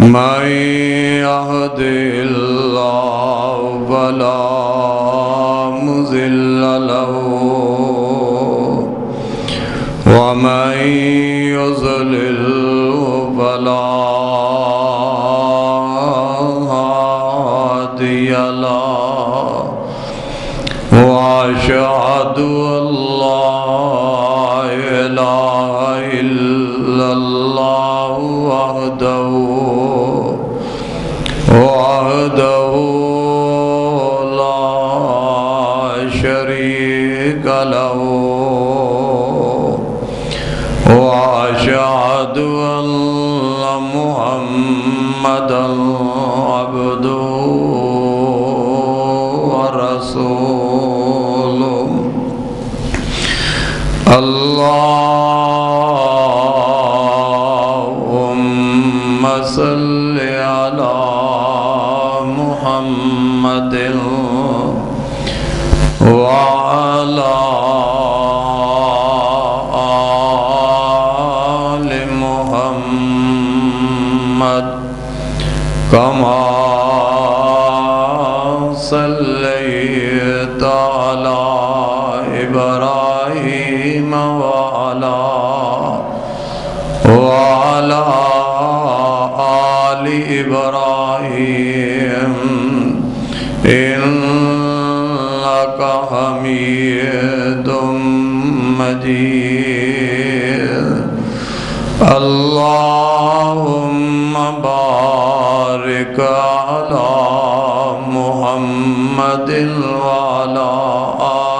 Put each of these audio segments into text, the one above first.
من يهده الله فلا مضل له ومن يضلل فلا هادي له وأشهد أن لا إله إلا الله وحده لا شريك له وأشهد أن محمدا عبده ورسوله اللهم صل على محمد وعلى آل محمد كما صليت على إبراهيم وعلى آل إبراهيم إنك حميد مجيد اللهم بارك على محمد وعلى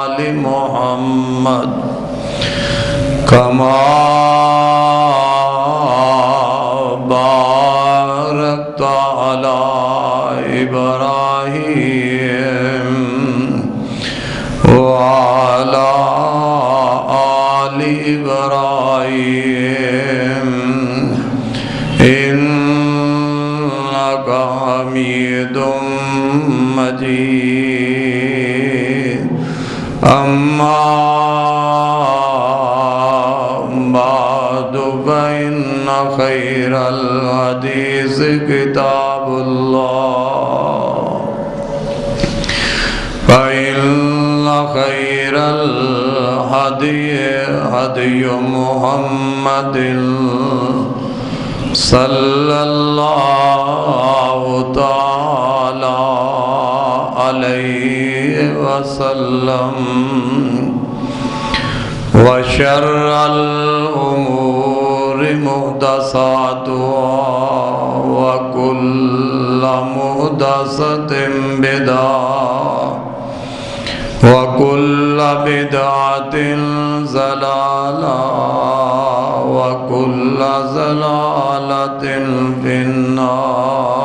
آل محمد كما باركت على إبراهيم وعلى آل إبراهيم إنك حميد مجيد أما بعد فإن خير الحديث كتاب الله فإن خير الهدي هدي محمد صلى الله تعالى عليه وسلم وشر الأمور محدثاتها وكل محدثة بدعة وكل بدعة ضلالة وكل ضلالة في النار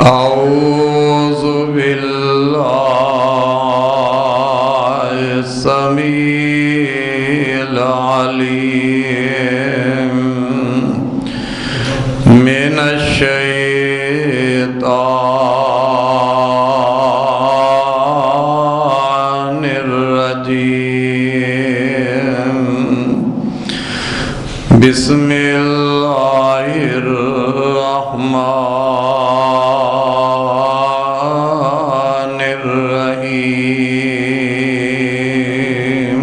أعوذ بالله السميع العليم من الشيطان الرجيم بسم الله الرحمن الرحيم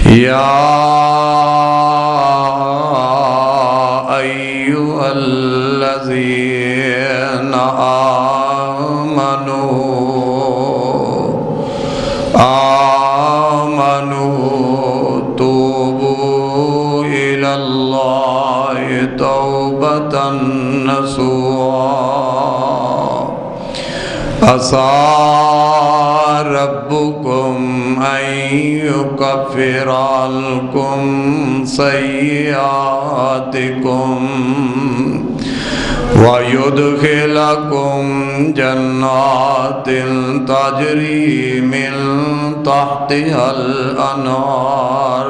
يا أيها الذين آمنوا توبوا إلى الله توبة نصوحا عسى ربكم أن يكفر عنكم سيئاتكم ويدخلكم جنات تجري من تحتها الأنهار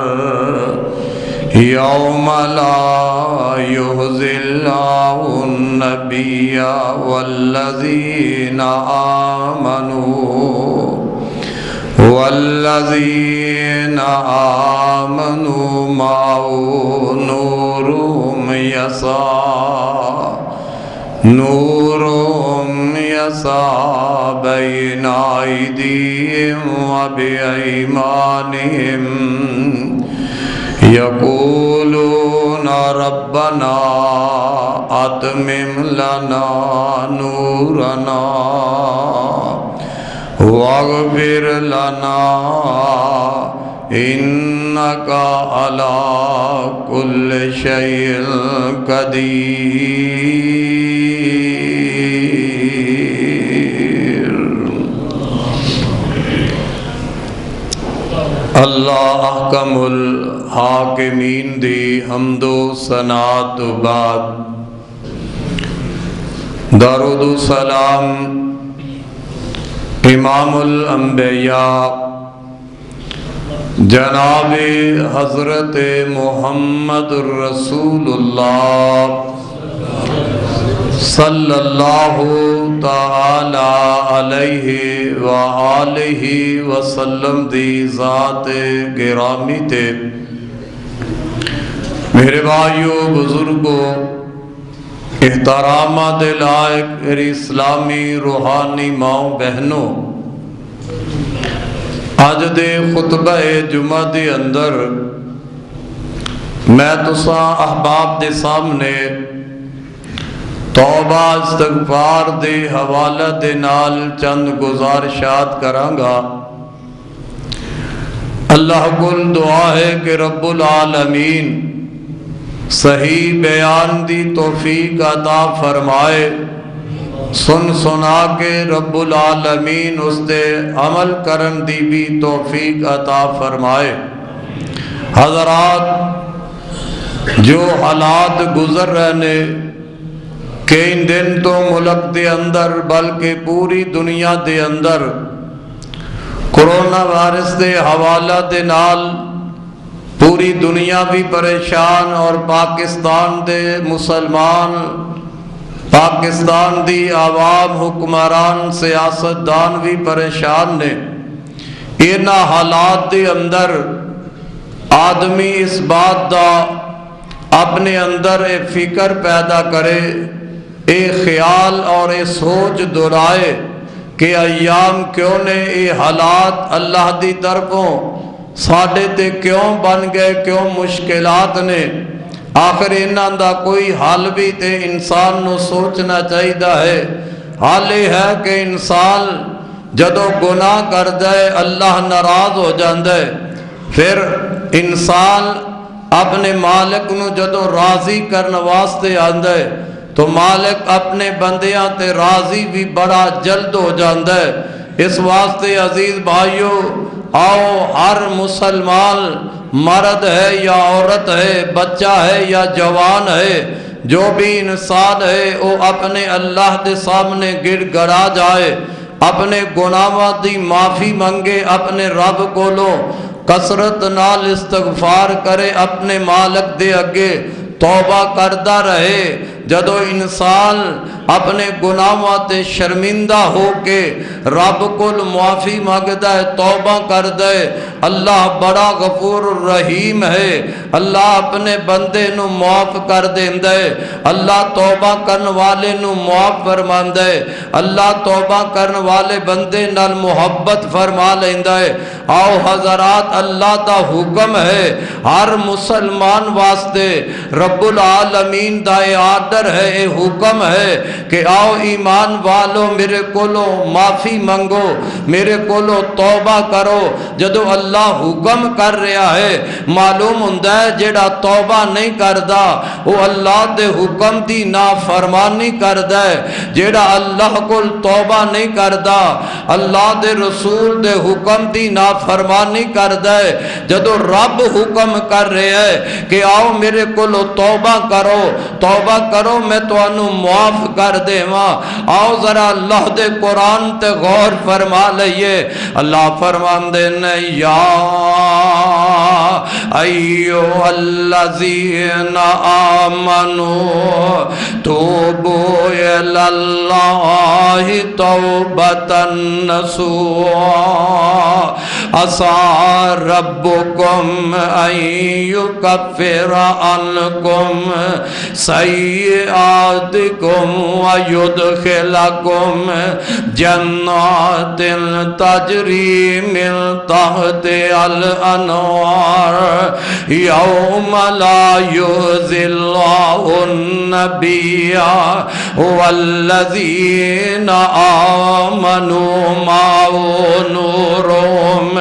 يوم لا يخزي الله النبي والذين آمنوا معه نور يسعى نورهم يسعى بين أيديهم وبأيمانهم يقولون ربنا أتمم لنا نورنا واغفر لنا إنك على كل شيء قدير۔ اللہ احکم الحاکمین دی حمد و ثنا تو بعد درود و سلام امام الانبیاء جناب حضرت محمد رسول اللہ صلی اللہ تعالی علیہ وآلہ وسلم دی ذات گرامی تے۔ میرے بھائیو بزرگوں، احترامات لائق میری اسلامی روحانی ماؤں بہنوں، آج دے خطبہ جمعہ دے اندر میں تساں احباب دے سامنے توبہ استغفار دے حوالہ دے نال چند گزارشات کرانگا۔ اللہ کل دعا ہے کہ رب العالمین صحیح بیان دی توفیق عطا فرمائے، سن سنا کے رب العالمین اس تے عمل کرن دی بھی توفیق عطا فرمائے۔ حضرات، جو حالات گزر رہنے کئی دن تو ملک دے اندر بلکہ پوری دنیا دے اندر کرونا وائرس دے حوالہ دے نال پوری دنیا بھی پریشان، اور پاکستان دے مسلمان، پاکستان دی عوام، حکمران، سیاستدان بھی پریشان نے۔ اینا حالات دے اندر آدمی اس بات دا اپنے اندر ایک فکر پیدا کرے، ایک خیال اور ایک سوچ دہرائے کہ ایام کیوں نے یہ حالات اللہ دی طرفوں ساڈے تے کیوں بن گئے، کیوں مشکلات نے۔ آخر انہاں دا کوئی حل بھی تے انسان نو سوچنا چاہیدہ ہے۔ حال یہ ہے کہ انسان جدو گناہ کر جائے اللہ ناراض ہو جاندے، پھر انسان اپنے مالک نو جدو راضی کرنے واسطے آندے تو مالک اپنے بندیاں تے راضی بھی بڑا جلد ہو جاندے۔ اس واسطے عزیز بھائیو، آؤ ہر مسلمان، مرد ہے یا عورت ہے، بچہ ہے یا جوان ہے، جو بھی انسان ہے وہ اپنے اللہ دے سامنے گڑ گڑا جائے، اپنے گناہاں دی معافی منگے، اپنے رب کولو کثرت نال استغفار کرے، اپنے مالک دے اگے توبہ کردہ رہے۔ جدو انسان اپنے گناہاں تے شرمندہ ہو کے رب کول معافی مانگدا ہے، توبہ کردا ہے، اللہ بڑا غفور الرحیم ہے، اللہ اپنے بندے نو معاف کر دیندا ہے، اللہ توبہ کرن والے نو معاف فرماندا ہے، اللہ توبہ کرن والے بندے نال محبت فرما لیندا ہے۔ آؤ حضرات، اللہ دا حکم ہے ہر مسلمان واسطے، رب العالمین دا آرڈر ہے، اے حکم ہے کہ آؤ ایمان والو میرے کولو معافی منگو، میرے کولو توبہ کرو۔ جدو اللہ حکم کر رہا ہے، معلوم ہوندہ ہے جیڑا توبہ نہیں کردا وہ اللہ دے حکم دی نافرمانی کردا ہے، جیڑا اللہ کول توبہ نہیں کردا اللہ دے رسول دے حکم دی نافرمانی کردا ہے۔ جدو رب حکم کر رہا ہے کہ آؤ میرے کولو توبہ کرو، توبہ کرو، میں تو انو معاف کر دے ماں۔ آؤ ذرا اللہ دے قرآن تے غور فرما لئیے۔ اللہ فرمان دینے، یا ایو الذین آمنوا توبو الاللہ توبتا نصوحا۔ عسى ربكم أن يكفر عنكم سيئاتكم ويدخلكم جنات تجري من تحتها الأنهار يوم لا يخزي الله النبي والذين آمنوا معه نورهم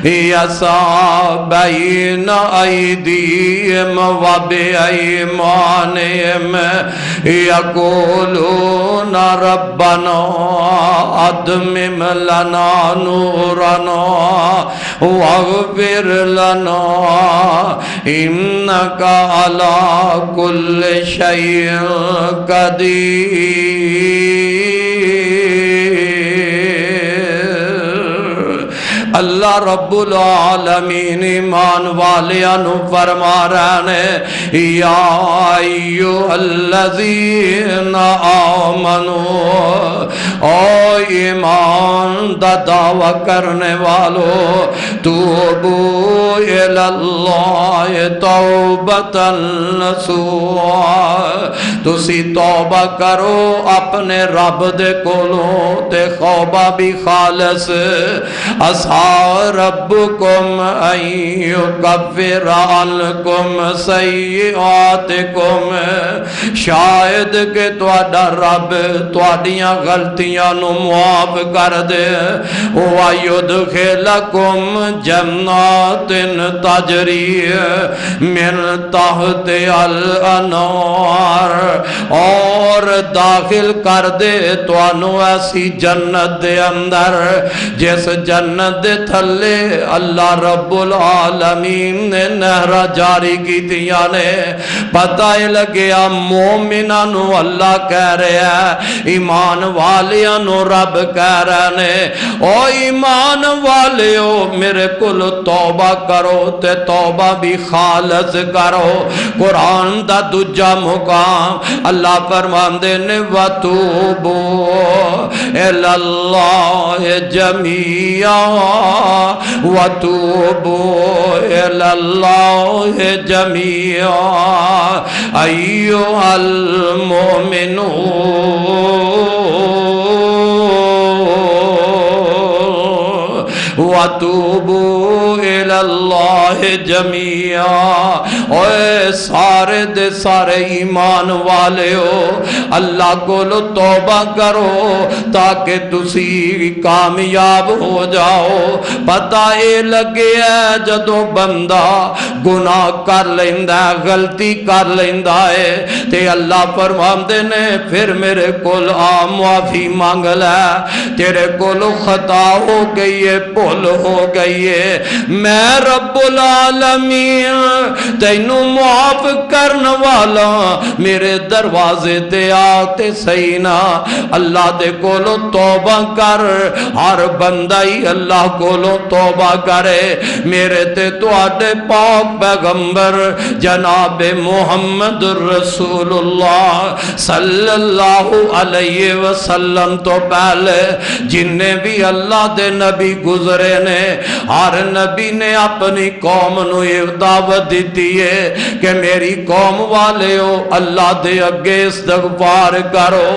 يسعى بين أيديهم وبأيمانهم يقولون ربنا أتمم لنا نورنا واغفر لنا إنك على كل شيء قدیر۔ اللہ رب العالمین ایمان والیانو فرما رہے ہیں یا ایوہ الذین آمنو، او ایمان دا دعویٰ کرنے والو، توبو الاللہ توبتا نصوحا، تسی توبہ کرو اپنے رب دے کولوں تے خوبہ بھی خالص۔ عسى ربكم أن يكفر عنكم سيئاتكم، شاید کہ تہاڈا رب تہاڈیاں غلطیاں نو معاف کر دے۔ وَيُدْخِلَكُمْ جَنَّاتٍ تَجْرِي مِن تَحْتِهَا الْأَنْهَارُ، اور داخل کر دے تانوں ایسی جنت دے اندر جس جنت دے تھلے اللہ رب العالمین نے نہرہ جاری کی دیا نے۔ پتہ لگیا مومنانو اللہ کہہ رہے ہیں، ایمان والیانو رب کہہ رہے نے، او ایمان والیو میرے کل توبہ کرو تے توبہ بھی خالص کرو۔ قرآن دا دوجا مقام اللہ فرماندے نے وَتُوبُوا إِلَى اللَّهِ جَمِيعًا وَتُوبُوا إِلَى اللَّهِ جَمِيعًا أَيُّهَا الْمُؤْمِنُونَ وَتُوبُوا إِلَى اللَّهِ جَمِيعًا، اے سارے دے سارے ایمان والے ہو اللہ کو توبہ کرو تاکہ تسی کامیاب ہو جاؤ۔ پتہ اے لگے ہے جدوں بندہ گناہ کر لیندا ہے، غلطی کر لیندا ہے تے اللہ فرماندے نے پھر میرے کول آ معافی مانگ لے، تیرے کول خطا ہو گئی ہے، بھول ہو گئی ہے، میں رب العالمین تینوں معاف کرن والا، میرے دروازے تے آتے صحیح نہ۔ اللہ دے کولو توبہ کر، ہر بندہ ہی اللہ کولو توبہ کرے۔ میرے تے تواڈے پاک پیغمبر جناب محمد رسول اللہ صلی اللہ علیہ وسلم تو پہلے جنہیں بھی اللہ دے نبی گزرے نے، ہر نبی نے اپنی قوم نو یہ دعوت دیتی ہے کہ میری قوم والے ہو اللہ دے اگے استغفار کرو،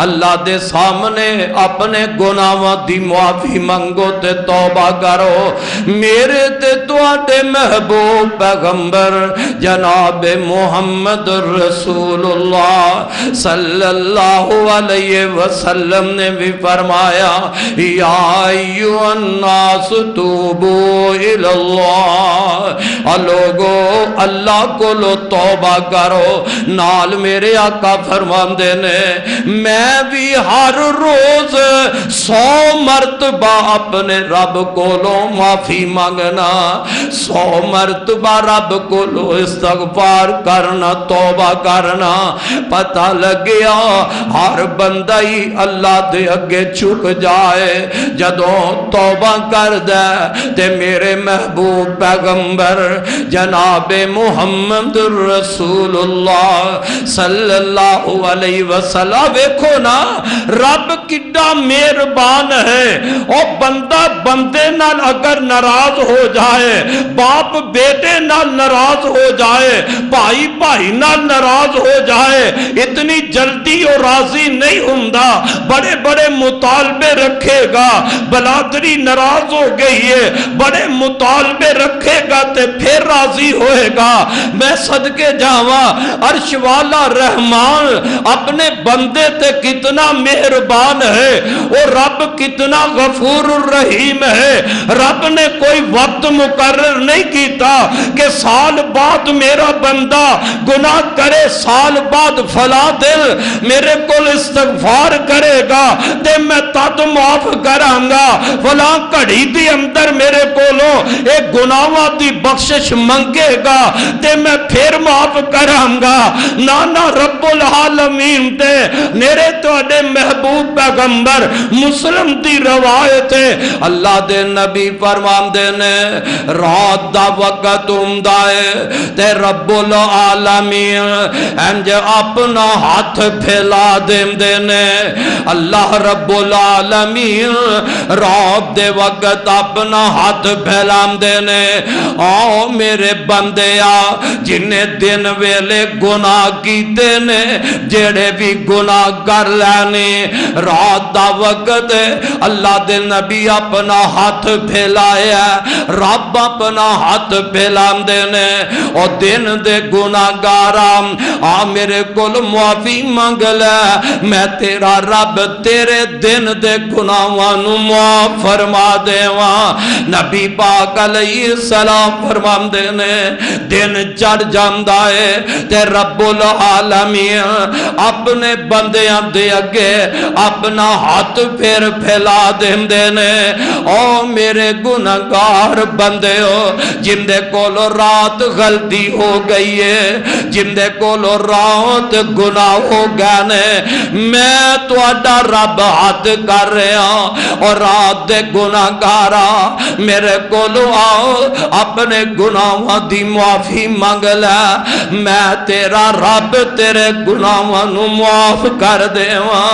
اللہ دے سامنے اپنے گناہاں دی معافی منگو تے توبہ کرو۔ میرے تے تواڈے محبوب پیغمبر جناب محمد رسول اللہ صلی اللہ علیہ وسلم نے بھی فرمایا یا ایھا الناس توبوا الی اللہ، لوگو اللہ کو لو توبہ کرو۔ نال میرے آقا فرماندے نے میں بھی ہر روز 100 مرتبہ اپنے رب کو لو معافی مانگنا، 100 مرتبہ رب کو لو استغفار کرنا، توبہ کرنا۔ پتہ لگیا ہر بندہ ہی اللہ دے اگے چھک جائے جدوں توبہ کر دے تے میرے محبوب پیغمبر جناب محمد رسول اللہ صلی اللہ علیہ وسلم. ویکھو نا رب کڈا مہربان ہے. او بندہ بندے نال اگر ناراض ہو جائے، باپ بیٹے نال ناراض ہو جائے، بھائی بھائی نال ناراض ہو جائے، اتنی جلدی اور راضی نہیں ہوندا. بڑے بڑے مطالبے رکھے گا. بلادری ناراض ہو گئی ہے، بڑے مطالبے رکھے گا تے پھر راضی ہوئے گا. میں صدقے جاواں عرش والا رحمان اپنے بندے تے کتنا مہربان ہے. اور رب کتنا غفور الرحیم ہے. رب نے کوئی وقت مقرر نہیں کیتا کہ سال بعد میرا بندہ گناہ کرے، سال بعد فلاں دل میرے کول استغفار کرے گا تے میں تد معاف کراں گا، فلاں گھڑی دی اندر میرے کولوں ایک گناہاں دی بخشش منگے گا تے میں پھر معاف کراں گا. نانا رب العالمین تے میرے تواڈے محبوب پیغمبر مسلم دی روایت ہے. اللہ دے نبی فرماندے نے رات دا وقت ہوندا ہے تے رب العالمین انج اپنا ہاتھ پھیلا دیندے نے. اللہ رب العالمین رات دے وقت اپنا ہاتھ پھیلاندے نے. آؤ میرے بندے آ جنہیں دن ویلے گناہ کیتے نے، جڑے بھی گناہ کر لینے، رات دا وقت اللہ دے نبی اپنا ہاتھ پھیلایا، رب اپنا ہاتھ پھیلاندے نے. اور دن دے گناہ گارام آ میرے کول معافی منگ لے، میں تیرا رب تیرے دن دے گناہاں نو معاف فرما دیواں. نبی پاک علیہ السلام فرماندے نے دن چڑھ جاندا ہے تے رب العالمین اپنے بندیاں دے اگے اپنا ہاتھ پھر پھیلا دیندے نے. او میرے گناہگار بندیو جن دے کولو رات غلطی ہو گئی ہے، جن دے کولو رات گناہ ہو گئے نے، میں تواڈا رب ہاتھ کر رہا اور رات دے گناہگارا میرے کولو آؤ اپنے گناہاں دی معافی مانگ لے، میں تیرا رب تیرے گناہاں نو معاف کر دیواں.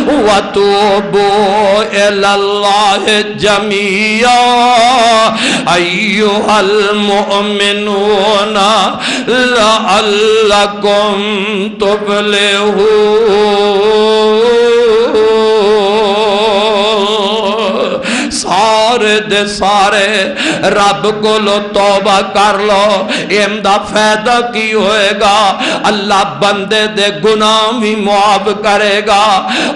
وَتُوبُوا إِلَى اللَّهِ جَمِيعًا أَيُّهَا الْمُؤْمِنُونَ لَعَلَّكُمْ تُفْلِحُونَ. سارے دے سارے رب کو لو توبہ کر لو. امدہ فائدہ کی ہوئے گا؟ اللہ بندے دے گناہ بھی معاف کرے گا.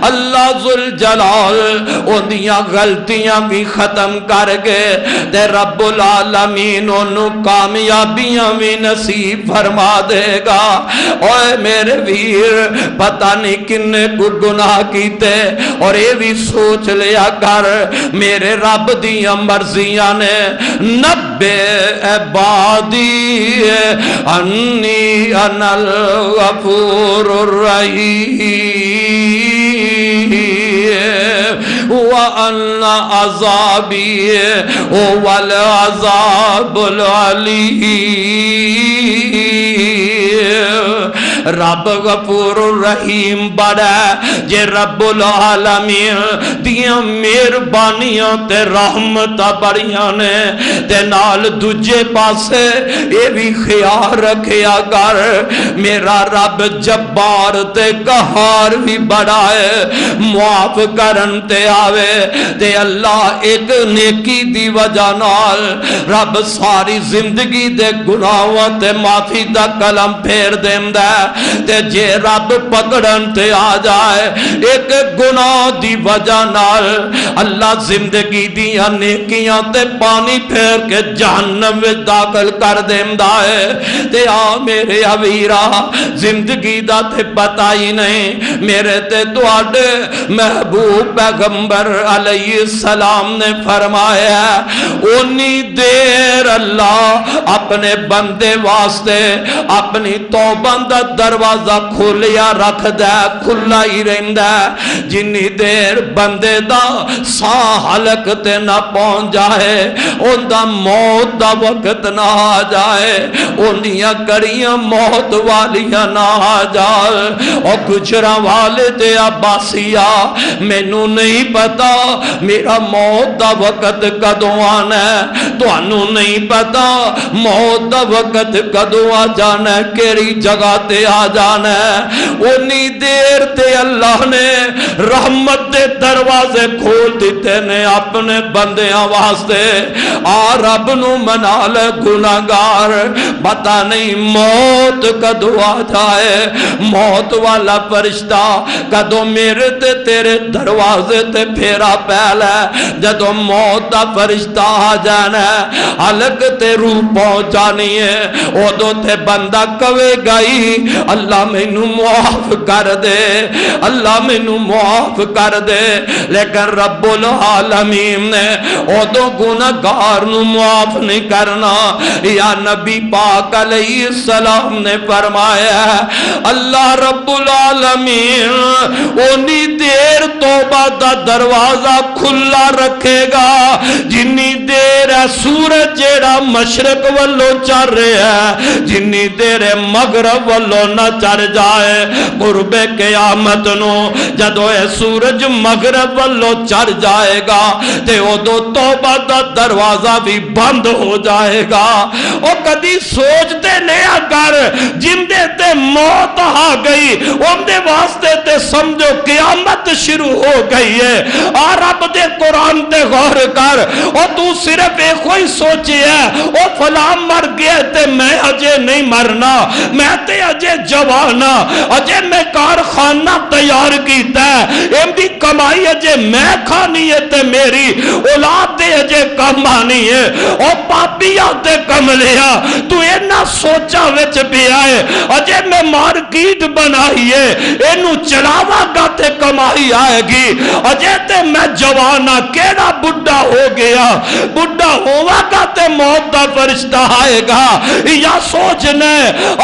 اللہ ذوالجلال اندیاں غلطیاں بھی ختم کر کے تے رب العالمین انہوں کامیابیاں بھی نصیب فرما دے گا. اوے میرے ویر پتہ نہیں کنے کو گناہ کیتے اور یہ بھی سوچ لیا کر میرے رب دیاں مرضیاں نے. نبے عبادی انی انا الغفور الرحیم وَأَنَّ عَذَابِي هُوَ الْعَذَابُ الْعَلِيمُ. رب غفور الرحیم بڑا جے رب العالمین دیاں مہربانیاں تے رحمتاں بڑیاں نے تے نال دوجے پاسے اے بھی خیال رکھیا کر میرا رب جبار تے قہار بھی بڑا ہے. معاف کرن تے آوے تے اللہ ایک نیکی دی وجہ نال رب ساری زندگی دے گناہاں تے معافی دا کلم پھیر دیندا تے جے رب پکڑن تے آ جائے ایک گناہ دی وجہ نال اللہ زندگی دیاں نیکیاں تے پانی پھیر کے جہنم میں داخل کر دیندا ہے. تے آ میرے اویرا زندگی دا تے پتہ ہی نہیں میرے تے تواڈے محبوب پیغمبر علیہ السلام نے فرمایا اونی دیر اللہ اپنے بندے واسطے اپنی توبہ دا دروازہ کھولیا رکھ دے کھلا ہی رہندا جنی دیر بندے دا ساہ حلق تے نہ پہنچ جائے ان دا موت دا وقت نہ آ جائے انیاں کڑیاں موت والیاں نہ آ جائے او گجرا والے تے عباسیہ مینوں نہیں پتا میرا موت دا وقت کدوں آنا ہے تانوں نہیں پتا موت دا وقت کدوں آ جانا ہے کیڑی جگہ تے آ جانا ہے اونی دیر تے اللہ نے رحمت دے دروازے کھول دیتے نے اپنے بندیاں واسطے آ رب نو منا لے گناہگار پتہ نہیں موت کدوں آ جائے موت والا فرشتہ کدوں میرے تے تیرے دروازے تے پھیرا پہلا ہے جدوں موت دا فرشتہ آ جانا ہے حلق تے روح پہنچانی ہے ادو تے بندہ کہے گئی اللہ مینوں معاف کر دے اللہ مینوں معاف کر دے لیکن رب العالمین نے ادو گناہگار نو معاف نہیں کرنا یا نبی پاک علیہ السلام نے فرمایا اللہ رب العالمین اونی دیر توبہ دا دروازہ کھلا رکھے گا جنی دیر سورج جیڑا مشرق والو چڑھ رہا ہے جنی دیر مغرب والو نہ چڑھ جائے قرب قیامت نو جدو اے سورج مغرب والو چڑھ جائے گا تے ادو توبہ دا دروازہ بھی بند ہو جائے گا او کدی سوچتے نہیں اگر جن دے تے موت آ گئی ان دے واسطے تے سمجھو قیامت شروع ہو گئی ہے آ رب دے قرآن تے غور کر او تو صرف ایک کوئی سوچی ہے او فلاں مر گیا تے میں اجے نہیں مرنا میں تے اجے جوانا اجے میں کارخانہ تیار کیتا ہے ام دی کمائی اجے میں کھانی ہے تے میری اولاد دے اجے کم آنی ہے او پاپیاں تے کملیا تو اینا سوچا وچ بھی آئے اجے میں مارکیٹ بنائی ہے اینو چلاوا گا تے کمائی آئے گی اجے تے میں جوانا کیڑا بڑھا ہو گیا بڑھا ہوا گا تے موت دا فرشتہ آئے گا یا سوچنے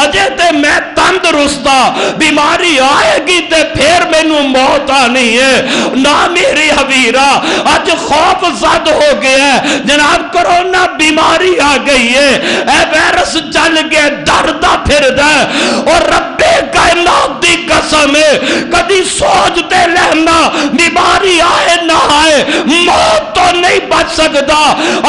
اجے تے میں تندرستا بیماری آئے گی تے پھر میں نو موت آنی ہے نہ میری حویرہ اج خوف زد ہو گیا ہے جناب کرونا بیماری آ گئی ہے اے ویرس چل گئے ڈردا پھر دے اور رب کائنات دی قسم ہے کدی سوچتے رہنا بیماری آئے نہ آئے موت تو نہیں بچ سکتا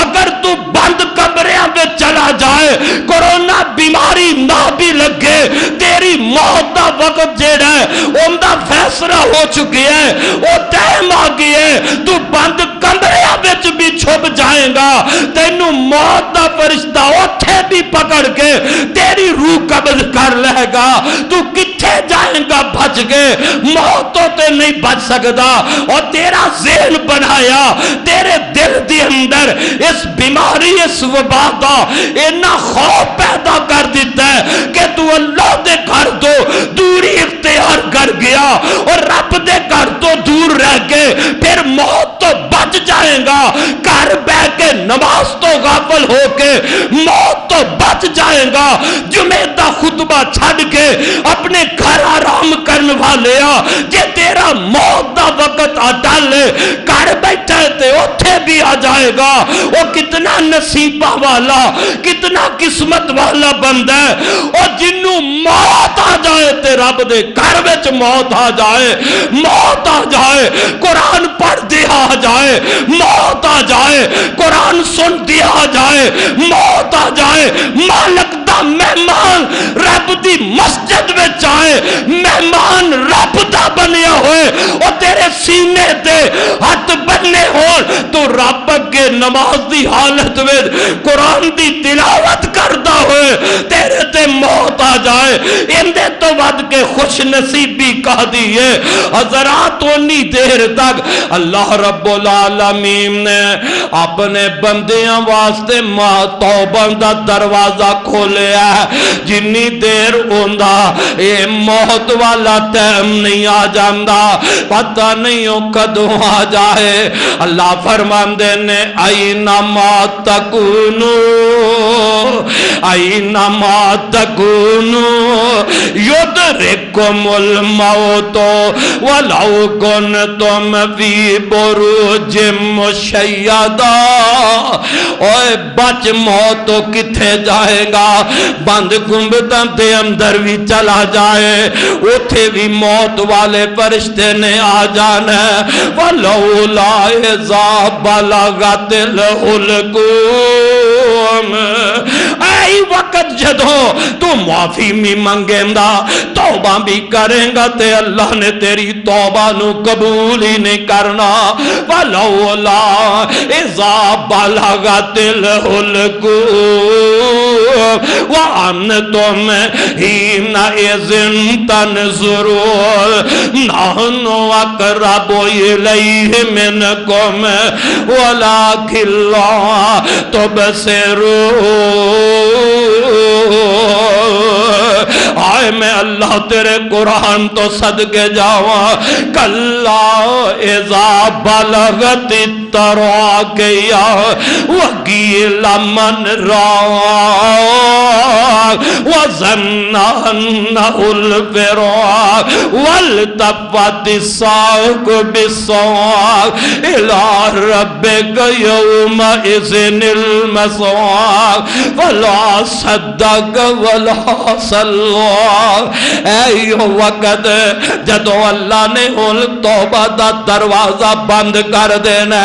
اگر تو بند کمریاں میں چلا جائے کرونا بیماری نہ بھی لگے تیری موت دا وقت جیڑا ہے ان دا فیصلہ ہو چکی ہے وہ ٹائم آ گئی ہے تو بند کمریاں میں بھی چھپ جائیں گا تینوں موت دا فرشتہ اوتھے بھی پکڑ کے تیری روح قبض کر لے گا تو کتھے جائیں گا بچ گئے موتوں تے نہیں بچ سکتا اور تیرا ذہن بنایا تیرے دل دی اندر اس بیماری اس وبا دا اینا خوف پیدا کر دیتا ہے کہ تو اللہ دے گھر تو دوری اختیار کر گیا اور رب دے گھر تو دور رہ کے پھر موت تو بچ جائیں گا گھر بہ کے نماز تو غافل ہو کے موت تو بچ جائیں گا جمعہ دا خطبہ چھڑ کے اپنے گھر آرام کرنے والے جے تیرا موت دا وقت آ ڈالے گھر بیٹھے تے اوتھے بھی آ جائے گا وہ کتنا نصیبہ والا کتنا قسمت والا بندہ ہے اور جنوں موت آ جائے تے رب دے گھر وچ موت آ جائے موت آ جائے قرآن پڑھ دیا آ جائے موت آ جائے قرآن سن دیا آ جائے موت آ جائے مالک دا مہمان رب دی مسجد میں جائے مہمان رب دا بنیا ہوئے اور تیرے سینے تے ہاتھ بننے ہون تو رب کے نماز دی حالت میں قرآن دی تلاوت کرتا ہوئے تیرے تے موت آ جائے اندے تو ود کے خوش نصیبی کہہ دیئے حضرات انی دیر تک اللہ رب العالمین نے اپنے بندیاں واسطے توبہ دا دروازہ کھولیا ہے جنی دیر ہوندا اے موت والا ٹائم نہیں آ جاندا پتہ نہیں ہو کدوں آ جائے اللہ فرماندے نے اینما تکونو اینما تکونو یدرککم یدرککم الموت ولو کنتم فی بروج مشیدہ. اوے بچ موت تو کتھے جائے گا؟ بند گنبداں دے اندر بھی چلا جائے اتھے بھی موت والے فرشتے نے آ جانا. وَلَوْلَا إِذَا بَلَغَتِ الْحُلْقُومَ. اے وقت جدوں تو معافی بھی منگیں گا توبہ بھی کریں گا تے اللہ نے تیری توبہ نو قبول ہی نہیں کرنا. وَلَوْلَا إِذَا بَلَغَتِ الْحُلْقُومَ وَأَنْتُمْ حِينَئِذٍ تَنْظُرُونَ نَحْنُ أَقْرَبُ إِلَيْهِ مِنْكُمْ وَلَكِنْ لَا تُبْصِرُونَ. آئے میں اللہ تیرے قرآن تو صدقے جاواں. کلا اذا بلغت التراقیا وقیل من راق وظن انہ الفراق والتفت الساق بالساق الى ربک یومئذ المساق ولا صدق ولا صلى. اے وقت جدو اللہ نے ان توبہ دا دروازہ بند کر دینا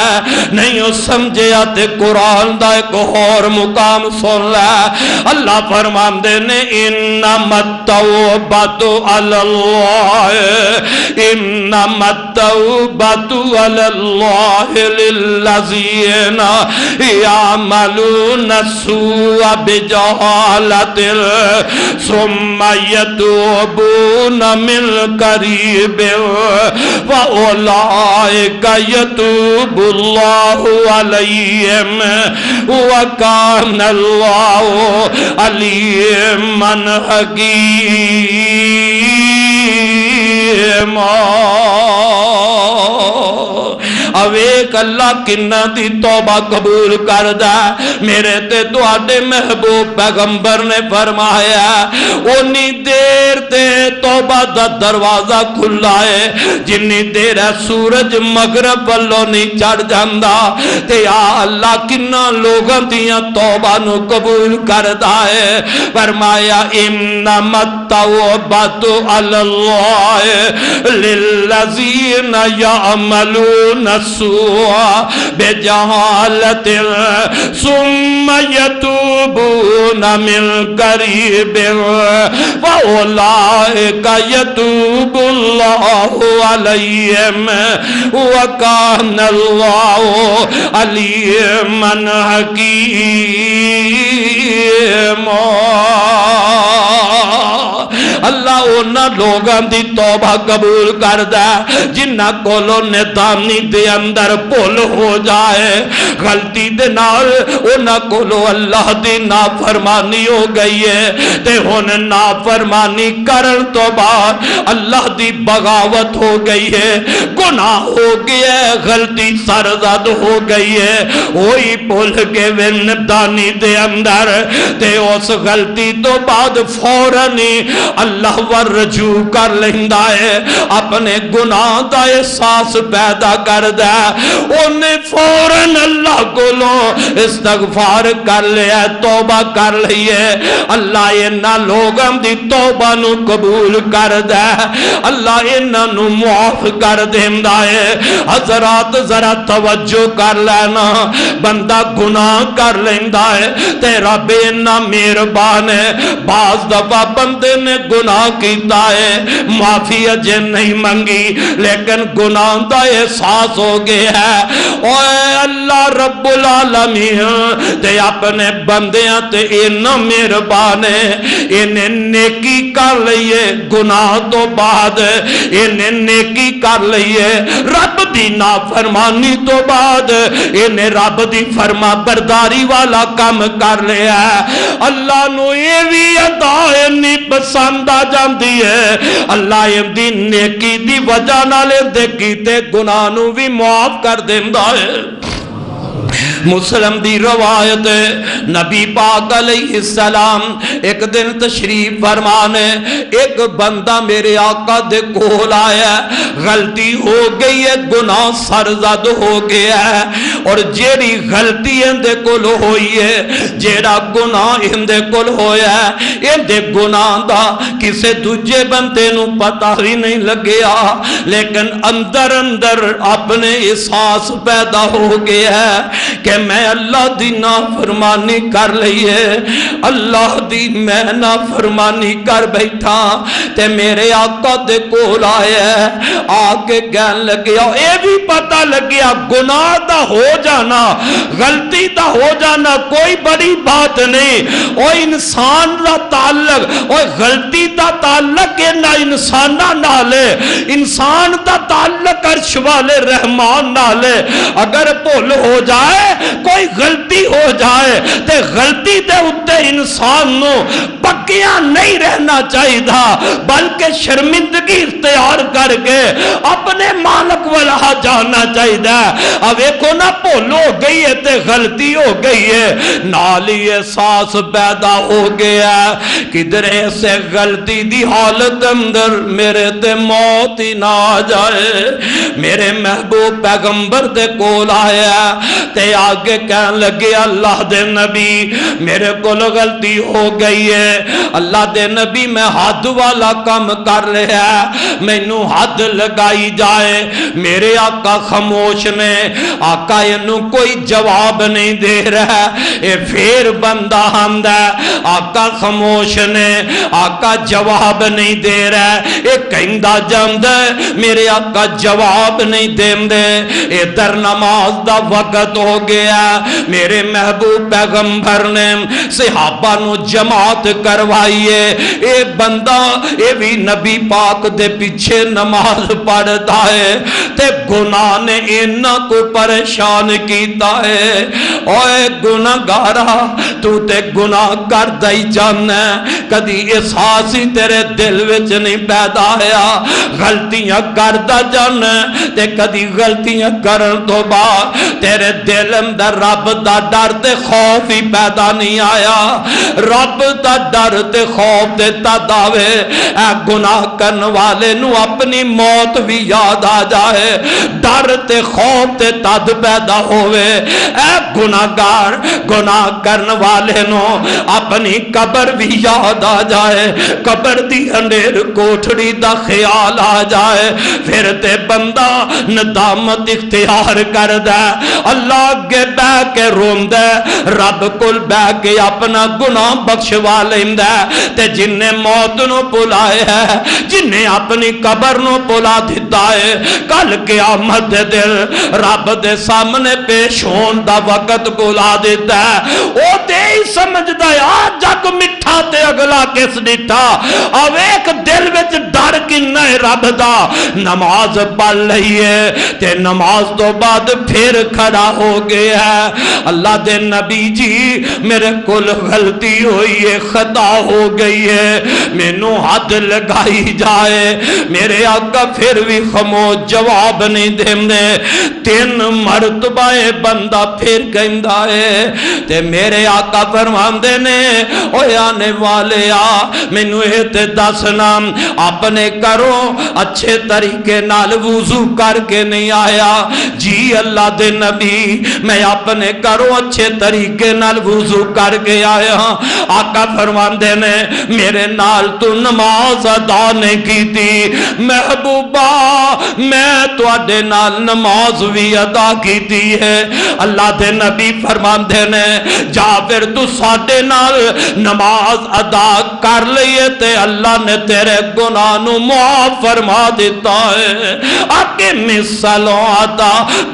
نہیں سمجھیا تے قرآن دا ایک اور مقام سن لے. اللہ فرماندے نے انما التوبۃ علی اللہ انما التوبۃ علی اللہ للذین یعملون السوء بجہالۃ ثم یتوبون من قریب وَأُولَئِكَ يَتُوبُ اللَّهُ عَلَيْهِمْ وَكَانَ اللَّهُ عَلِيمًا حَكِيمًا. اویک اللہ کنہ دی توبہ قبول کردہ. میرے تے تواڈے محبوب پیغمبر نے فرمایا اونی دیر تے توبہ دا دروازہ کھلا ہے جنی دیر ہے سورج مغرب والوں نہیں چڑھ جاندہ. تے یا اللہ کنہ لوگاں دیاں توبہ نو قبول کردہ ہے. فرمایا انما التوبۃ علی اللہ للذین یعملون السوء بجہالۃ ثم یتوبون من قریب وَأُولَئِكَ يَتُوبُ اللَّهُ عَلَيْهِمْ وَكَانَ اللَّهُ عَلِيمًا حَكِيمًا. اللہ اونا لوگاں دی توبہ قبول کردہ جنہ کولو ندانی دے اندر پول ہو جائے غلطی دے نال اونا کولو اللہ دی نافرمانی ہو گئی ہے تے ہن نافرمانی کرن تو بعد اللہ دی بغاوت ہو گئی ہے گناہ ہو گیا ہے غلطی سرزد ہو گئی ہے وہی پول کے ندانی دے اندر تے اس غلطی تو بعد فوراً اللہ ور رجوع کر لیندہ ہے اپنے گناہ دا احساس پیدا کر دے انہیں فوراً اللہ کو لو استغفار کر لیا توبہ کر لیے اللہ انہا لوگاں دی توبہ نو قبول کر دے اللہ انہا نو معاف کر دیندہ ہے. حضرات ذرا توجہ کر لینا بندہ گناہ کر لیندہ ہے تیرا بے انہا مہربان ہے بعض دفعہ بندے نے گناہ کیتا ہے معافی اجے نہیں منگی لیکن گناہ دا احساس ہو گیا ہے اوے اللہ رب العالمین تے اپنے بندیاں تے انہا مہربان ہے انہیں نیکی کر لئیے گناہ تو بعد انہیں نیکی کر لئیے رب دی نافرمانی تو بعد انہیں رب دی فرما برداری والا کام کر لیا ہے اللہ نو یہ بھی عطا نہیں پسند آ جاندی ہے اللہ یہ دی نیکی دی وجہ نالے دے کیتے گناہ نو بھی معاف کر دیندہ ہے. مسلم دی روایت نبی پاک علیہ السلام ایک دن تشریف فرمانے ایک بندہ میرے آقا دے کول آیا غلطی ہو گئی ہے گناہ سرزد ہو گیا ہے اور جیڑی غلطی اندے کول ہوئی ہے جیڑا گناہ اندے کول ہویا ہے اندے گناہ دا کسے دوجے بندے نو پتہ ہی نہیں لگیا لیکن اندر اندر اپنے احساس پیدا ہو گیا ہے کہ میں اللہ دی نافرمانی کر لئیے اللہ دی میں نافرمانی کر بیٹھا تے میرے آقا دے کول آیا آکے گہن لگیا اے بھی پتہ لگیا گناہ دا ہو جانا غلطی دا ہو جانا کوئی بڑی بات نہیں او انسان دا تعلق او غلطی دا تعلق نہ انسانہ نہ لے انسان دا تعلق عرش والے رحمان نہ لے اگر بھول ہو جائے کوئی غلطی ہو جائے تے غلطی دے اتے انسان نو پکیاں نہیں رہنا چاہیے تھا بلکہ شرمندگی اختیار کر کے اپنے مالک والا جانا چاہیے تھا اب ایکو نہ بھول ہو گئی ہے تے غلطی ہو گئی ہے نالی احساس پیدا ہو گیا کدھر ایسے غلطی دی حالت اندر میرے تے موت ہی نہ آ جائے میرے محبوب پیغمبر دے کول آیا تے آگے کہنے لگے اللہ دے نبی میرے کول غلطی ہو گئی ہے اللہ دے نبی میں حد والا کام کر رہا ہے مینوں حد لگائی جائے میرے آقا خاموش نے آقا انہوں کوئی جواب نہیں دے رہا اے پھر بندہ ہمد ہے آقا خاموش نے آقا جواب نہیں دے رہا اے کہندہ جمد ہے میرے آقا جواب نہیں دیں دے اے در نماز دا وقت ہو گیا میرے محبوب پیغمبر نے صحابہ نو جماعت کروائیے اے بندہ اے بھی نبی پاک دے پیچھے نماز پڑھتا ہے تے گناہ نے انہاں کو پریشان کیتا ہے اوے گناہگارا تو تے گناہ کر دائی جانا کدی احساس ہی تیرے دل وچ نہیں پیدا ہیا غلطیاں کردا جانا تے کدی غلطیاں کرن تو بعد تیرے دل اندر رب دا ڈر تے خوف ہی پیدا نہیں آیا رب دا ڈر تے خوف تے تداوے اے گناہ کرن والے نو اپنی موت بھی یاد آ جائے ڈر تے خوف تے تد پیدا ہوئے اے گناہگار گناہ کرن والے نو اپنی قبر بھی یاد آ جائے قبر دی اندھیر کوٹھڑی دا خیال آ جائے پھر تے بندہ ندامت اختیار کر دے اللہ اگے بہ کے روندے رب کول بہ کے اپنا گناہ بخشوا لیندے تے جن نے موت نو بلائے ہے جن نے اپنی قبر نو بلا دیتا ہے کل قیامت دے دل رب دے سامنے پیش ہون دا وقت بلا دیتا ہے او تے ہی سمجھدا ہے آج جگ مٹھا تے اگلا کس ڈٹھا اب ایک دل وچ ڈر کنا ہے رب دا نماز پڑھ لئیے تے نماز تو بعد پھر کھڑا ہو گیا ہے اللہ دے نبی جی میرے کل غلطی ہوئی ہے خطا ہو گئی ہے مینوں حد لگائی جائے میرے آقا پھر بھی خاموش جواب نہیں دیندے 3 مرتبہ بندہ پھر کہندا ہے تے میرے آقا فرماندے نے اوے آنے والے آ مینوں اے تے دسنا اپنے کرو اچھے طریقے نال وضو کر کے نہیں آیا جی اللہ دے نبی میں اپنے کرو اچھے طریقے نال وضو کر کے آیا آقا فرماندے نے میرے نال تو نماز ادا نہیں کی تھی محبوبہ میں تو اڈے نال نماز بھی ادا کی تھی ہے اللہ دے نبی فرماندے نے جا پھر تو ساڈے نال نماز ادا کر لئیے تے اللہ نے تیرے گناہ نو معاف فرما دیتا ہے اقم الصلاۃ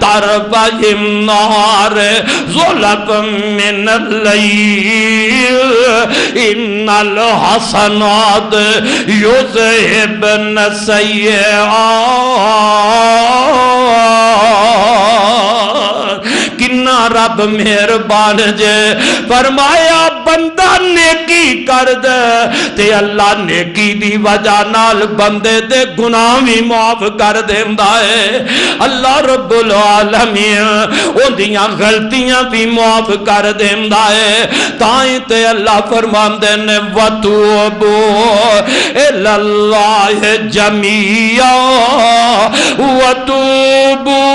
طرفی النہار زلفا من اللیل ان الحسنات یذہبن السیئات کنا رب مہربان جے فرمایا بندہ نیکی کر دے تے اللہ نیکی دی وجہ نال بندے دے گناہ بھی معاف کر دیندا ہے اللہ رب العالمین اون دیاں غلطیاں بھی معاف کر دیندا ہے تائیں تے اللہ فرماندے نے وَتُوبُوا إِلَى اللَّهِ جَمِيعًا وَتُوبُوا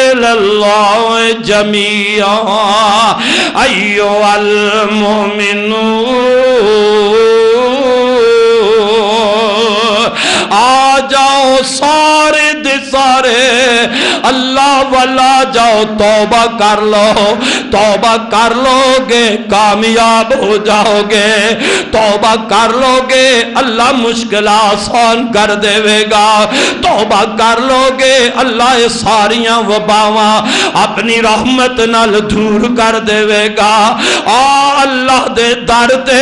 إِلَى اللَّهِ جَمِيعًا أَيُّهَا الْمُؤْمِنُونَ آ جاؤ سارے دے سارے اللہ والا جاؤ توبہ کر لو گے کامیاب ہو جاؤ گے توبہ کر لو گے اللہ مشکل آسان کر دے گا توبہ کر لو گے اللہ ساریاں وباواں اپنی رحمت نال دور کر دے گا اللہ دے در تے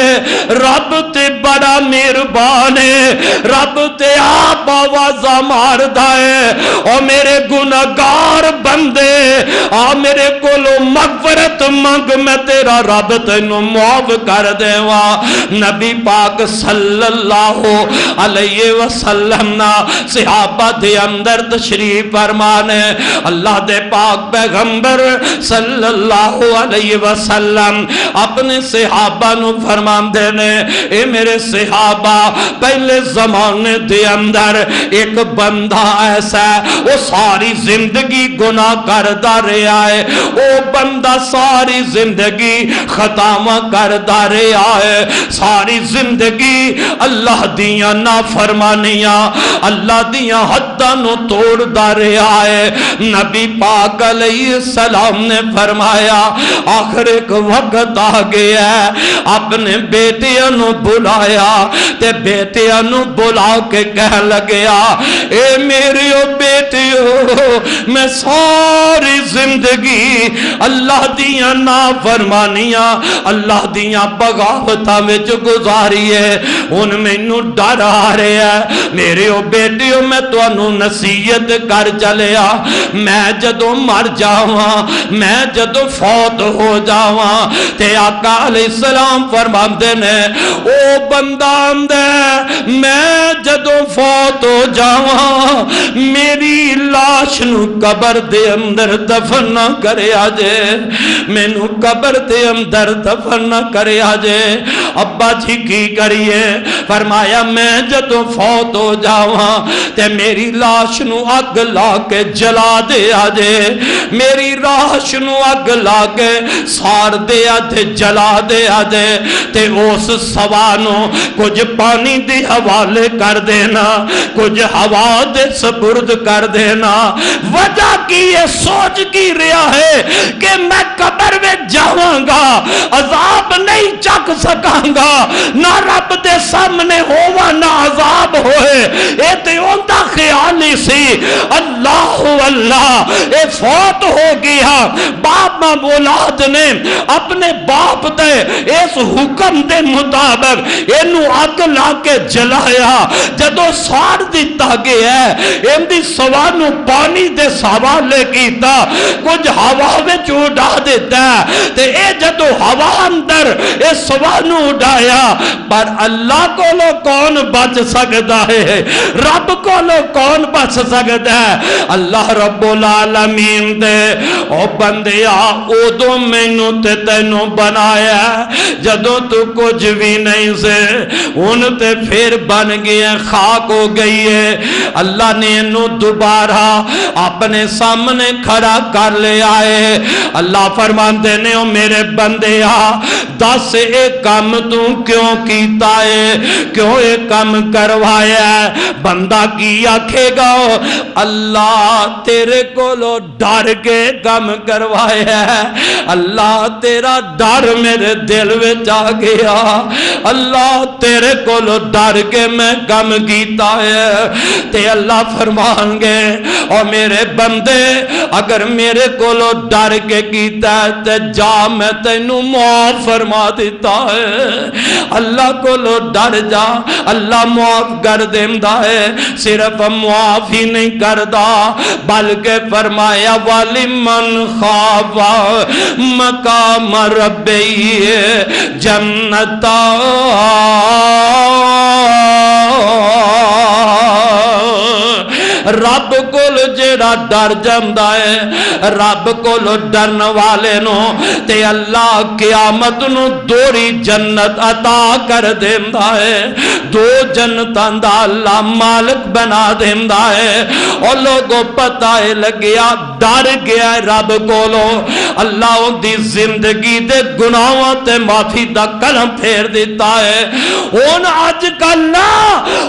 رب تے بڑا مہربان ہے رب تے آپ آوازہ مار دائے او میرے گناہگار بندے میرے کولو مغفرت منگ میں تیرا رب تینوں معاف کر دیوا نبی پاک صلی اللہ علیہ وسلم نا صحابہ دے اندر تشریف فرمانے اللہ دے پاک پیغمبر صلی اللہ علیہ وسلم اپنے صحابہ نو فرمان دینے اے میرے صحابہ پہلے زمانے دے اندر ایک بندہ ایسا ہے وہ ساری زندگی گناہ کردا رہا ہے وہ بندہ ساری زندگی خطامہ کردا رہا ہے ساری زندگی اللہ دیاں نافرمانیاں اللہ دیاں حداں نو توڑدا رہا ہے نبی پاک علیہ السلام نے فرمایا آخر ایک وقت آ گیا ہے اپنے بیٹیاں نو بلایا تے بیٹیاں نو بلا کے کہہ لگیا اے میری بیٹیو میں ساری زندگی اللہ دیاں نافرمانیاں اللہ دیاں بغاوتاں وچ گزاری ہے ان مینوں ڈر آ رہا ہے میرے بیٹیو میں تانوں نصیحت کر چلیا میں جدوں مر جاواں میں جدوں فوت ہو جاواں تے آقا علیہ السلام فرماندے نے او بندہ آندا میں جدوں فوت ہو جاواں میری لاش نو قبر دے اندر دفن نہ کریا جے مینوں قبر دے اندر دفن نہ کریا جے ابا جی کی کریے فرمایا میں جدوں فوت ہو جاواں تے میری لاش نو اگ لا کے جلا دیا جے میری لاش نو اگ لا کے سار دیا تے جلا دیا جے تے اس سوا نو کچھ پانی دی حوالے کر دینا کچھ ہوا دے سپرد کر دینا وجہ کی یہ سوچ کی رہا ہے کہ میں قبر میں جاواں گا عذاب نہیں چک سکاں گا نہ رب دے سامنے ہوا نہ عذاب ہوئے اے تے اوندا خیال ہی سی اللہ اللہ اے فوت ہو گیا باپ ماں اولاد نے اپنے باپ دے اس حکم دے مطابق اینو اگ لا کے جلایا جدو ساڑ دیتا گیا ہے اندی سوانو پانی دے سوالے کیتا کچھ ہوا وچ اڑا دیتا ہے تے اے جدو ہوا اندر اے سوانو اڑایا پر اللہ کو لو کون بچ سکتا ہے رب کو لو کون بچ سکتا ہے اللہ رب العالمین دے او بندیا اودوں مینوں تے تینوں بنایا جدو تو کچھ بھی نہیں سے ان تے پھر بن گئے خاک ہو گئی ہے اللہ نے انہوں دوبارہ اپنے سامنے کھڑا کر لے آئے اللہ فرماندے نے او میرے بندیا دس ایک کام تو کیوں کیتا ہے کیوں ایک کام کروایا ہے بندہ کی آکھے گا اللہ تیرے کو لو ڈر کے کام کروایا ہے اللہ تیرا ڈر میرے دل میں جا گیا اللہ تیرے کو لو ڈر کے میں کام کیتا ہے تے اللہ فرمان گے اور میرے بندے اگر میرے کو لو ڈر کے کیتا ہے تے جا میں تینوں معاف فرما دیتا ہے اللہ کو لو ڈر جا اللہ معاف کر دیندہ ہے صرف معاف ہی نہیں کردہ بلکہ فرمایا وَلِمَنْ خَافَ مقام ربی جنتا رب کول جیڑا ڈر جاندا ہے رب کول ڈرن والے نو تے اللہ قیامت نو دوری جنت عطا کر دیندا ہے دو جنتاں دا اللہ مالک بنا دیندا ہے او لوگوں پتہ ہے لگیا ڈر گیا رب کولو اللہ ان دی زندگی دے گناہاں تے معافی دا کلم پھیر دیتا ہے ہن اج کل نا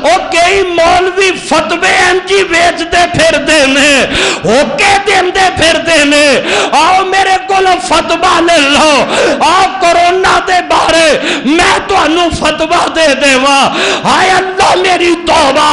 او کئی مولوی فتوے انجی بیچ دے پھر دینے ہوکے دیندے پھر دینے آؤ میرے کولو فتوہ لے لو آؤ کرونا دے بارے میں تو انو فتوہ دے دے وا ہائے اللہ میری توبہ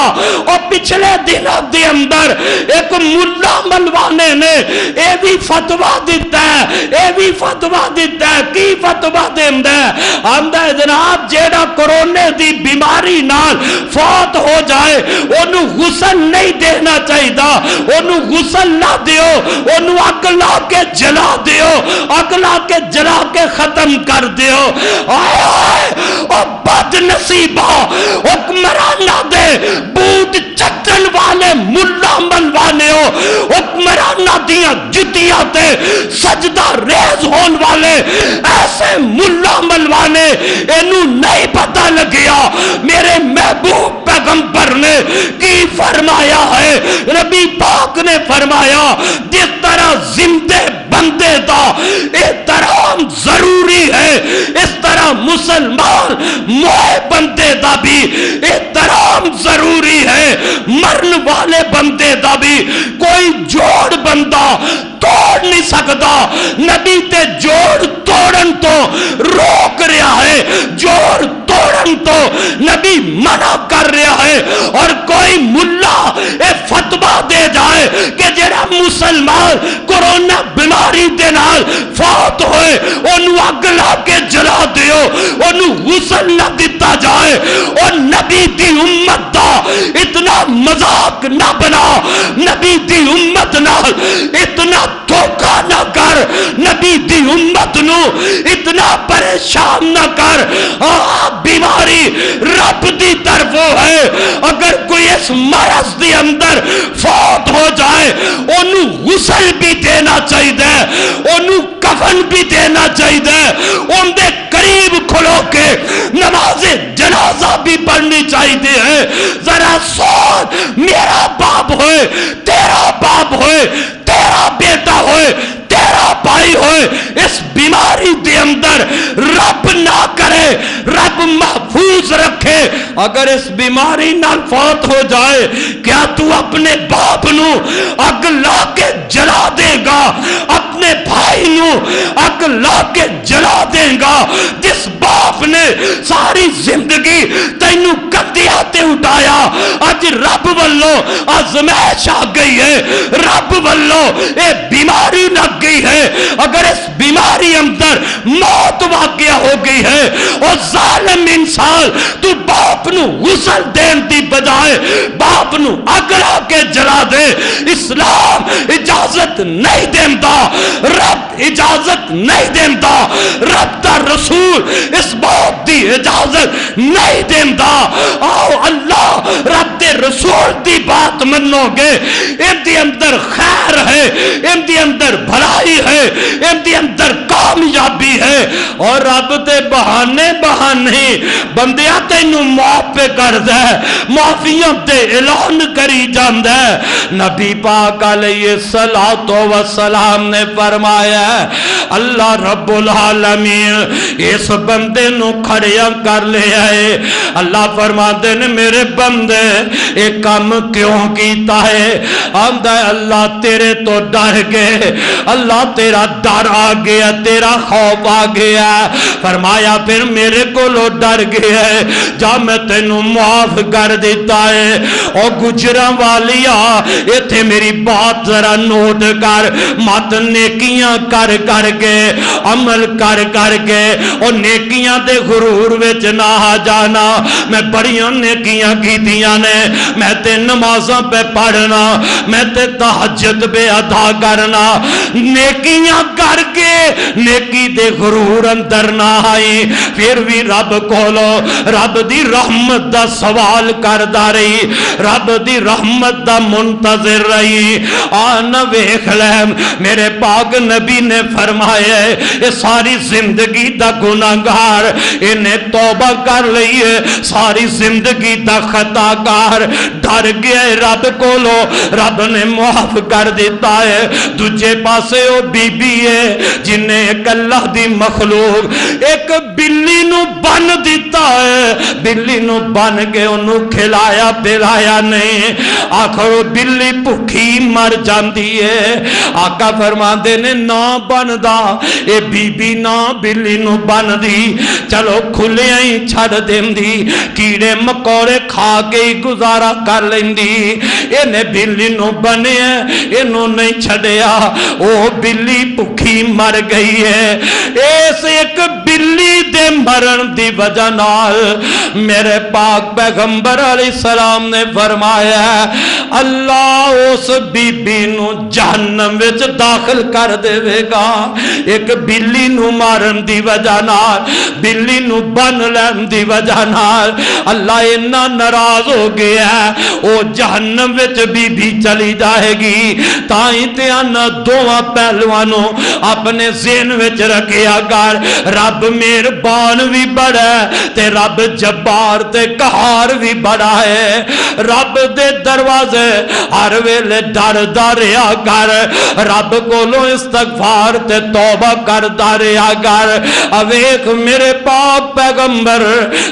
اور پچھلے دنوں دے اندر ایک ملا ملوانے نے اے بھی فتوہ دیتا ہے اے بھی فتوہ دیتا ہے کی فتوہ دیندہ ہے آمدہ جناب جیڑا کرونے دی بیماری نال فوت ہو جائے انو غسل نہیں دینا چاہیے دا انو غسل نہ دیو انو اگلا کے جلا دیو اگلا کے جلا کے ختم کر دیو آئے آئے او بد نصیبہ حکمرانہ دے بود چٹن والے ملا ملوانے ہو حکمرانہ دیا جتیاں تے سجدہ ریز ہون والے ایسے ملا ملوانے انو نہیں پتہ لگیا میرے محبوب پیغمبر نے کی فرمایا ہے نبی پاک نے فرمایا جس طرح زندے بندے دا احترام ضروری ہے اس طرح مسلمان موئے بندے دا بھی احترام ضروری ہے مرن والے بندے دا بھی کوئی جوڑ بندہ توڑ نہیں سکتا نبی تے جوڑ توڑن تو روک رہا ہے جوڑ توڑن تو نبی منع کر رہا ہے اور کوئی ملا اے فتوہ دے جائے کہ جڑا مسلمان کرونا بیماری دے نال فوت ہوئے انہوں اگلا کے جلا دیو انہوں غسل نہ دیتا جائے اور نبی دی امت دا اتنا مذاق نہ بنا نبی دی امت نال اتنا دھوکہ نہ کر نبی دی امت نو اتنا پریشان نہ کر بیماری رب دی طرفوں ہے اگر کوئی اس مرض دی اندر فوت ہو جائے انہوں غسل بھی دینا چاہیے انہوں کفن بھی دینا چاہیے ان دے قریب کھلو کے نماز جنازہ بھی پڑھنی چاہیے ہے ذرا سوچ میرا باپ ہوئے تیرا باپ ہوئے تیرا بیٹا ہوئے تیرا بھائی ہوئے اس بیماری دے اندر رب نہ کرے رب محفوظ رکھے اگر اس بیماری نال فوت ہو جائے کیا تو اپنے باپ نو اگ لا کے جلا دے گا اپنے بھائی نو اگ لا کے جلا دے گا جس باپ نے ساری زندگی تینو کندھیاں تے اٹھایا اج رب والو آزمائش آ گئی ہے رب والو اے بیماری لگ گئی ہے اگر اس بیماری اندر موت واقع ہو گئی ہے اور ظالم انسان تو باپ نو غسل دین دی بجائے باپ نو اگلا کے جلا دے اسلام اجازت نہیں دیندہ رب اجازت نہیں دیندہ رب دا رسول اس بات دی اجازت نہیں دیندہ آؤ اللہ رب دے رسول دی بات منو گے ان دی اندر خیر ہے ان دی اندر بھلائی ہے ان دی اندر کامیابی ہے اور رب دے بہانے بہانے بندیاں تینوں معاف پہ کر دے معافیاں تے اعلان کری جاندے نبی پاک علیہ السلام نے فرمایا اللہ رب العالمین اس بندے نو کھڑیاں کر لے آئے اللہ فرماتے نے میرے بندے ایک کام کیوں کیتا ہے آمدہ اللہ تیرے تو ڈر گئے اللہ تیرا ڈر آ گیا تیرا خوف آ گیا فرمایا پھر میرے کو لو ڈر گیا ہے جا میں تینوں معاف کر دیتا ہے اور گجرہ والیا یہ تھے میری بات ذرا نوٹ کر مات نیکیاں کر کر کے عمل کر کے اور نیکیاں دے غرور وچ نہ آ جانا میں بڑیاں نیکیاں کیتیاں نے میں تے نمازاں پہ پڑھنا میں تے تہجد پہ ادا کرنا نیکیاں کر کے نیکی دے غرور اندر نہ آئی پھر بھی رب کولو رب دی رحمت دا سوال کردا رہی رب دی رحمت دا منتظر رہی آنا ویکھ لے میرے پاک نبی نے فرمایا ہے یہ ساری زندگی دا گناہگار انہیں توبہ کر لئی ہے ساری زندگی دا خطاکار ڈر گیا ہے رب کو لو رب نے معاف کر دیتا ہے دوجے پاسے وہ بی بی ہے جنہیں ایک اللہ دی مخلوق ایک بلی نو بن دیتا ہے بلی نو بن کے انہوں کھلایا پلایا نہیں آخر وہ بلی بھوکی مر جاندی ہے آقا فرما دے نے نا بن دا اے بی بی نا بلی نو بن دی چلو کھلے ہی چھڑ دیں دی کیڑے مکوڑے کھا کے ہی گزارا کر لیں دی انہیں بلی نو بنے ہیں انہوں نہیں چھڑیا او بلی بھوکی مر گئی ہے ایس ایک بلی دے مرن دی وجہ نال میرے پاک پیغمبر علیہ السلام نے فرمایا اللہ اس بی بی نو جہنم وچ داخل کر دے گا ایک بلی نو مارن دی وجہ نال بلی نو بن لین دی وجہ نال اللہ اتنا ناراض ہو گیا او جہنم وچ بی بی چلی جائے گی تائیں تے انا دوواں پہلوانوں اپنے ذہن وچ رکھیا کر رب مہربان بھی بڑا ہے تے رب جبار تے قہار بھی بڑا ہے رب دے دروازے ہر ویلے ڈر رہیا کر رب کولو استغفار تے توبہ کردا رہیا کر اویکھ میرے پاک پیغمبر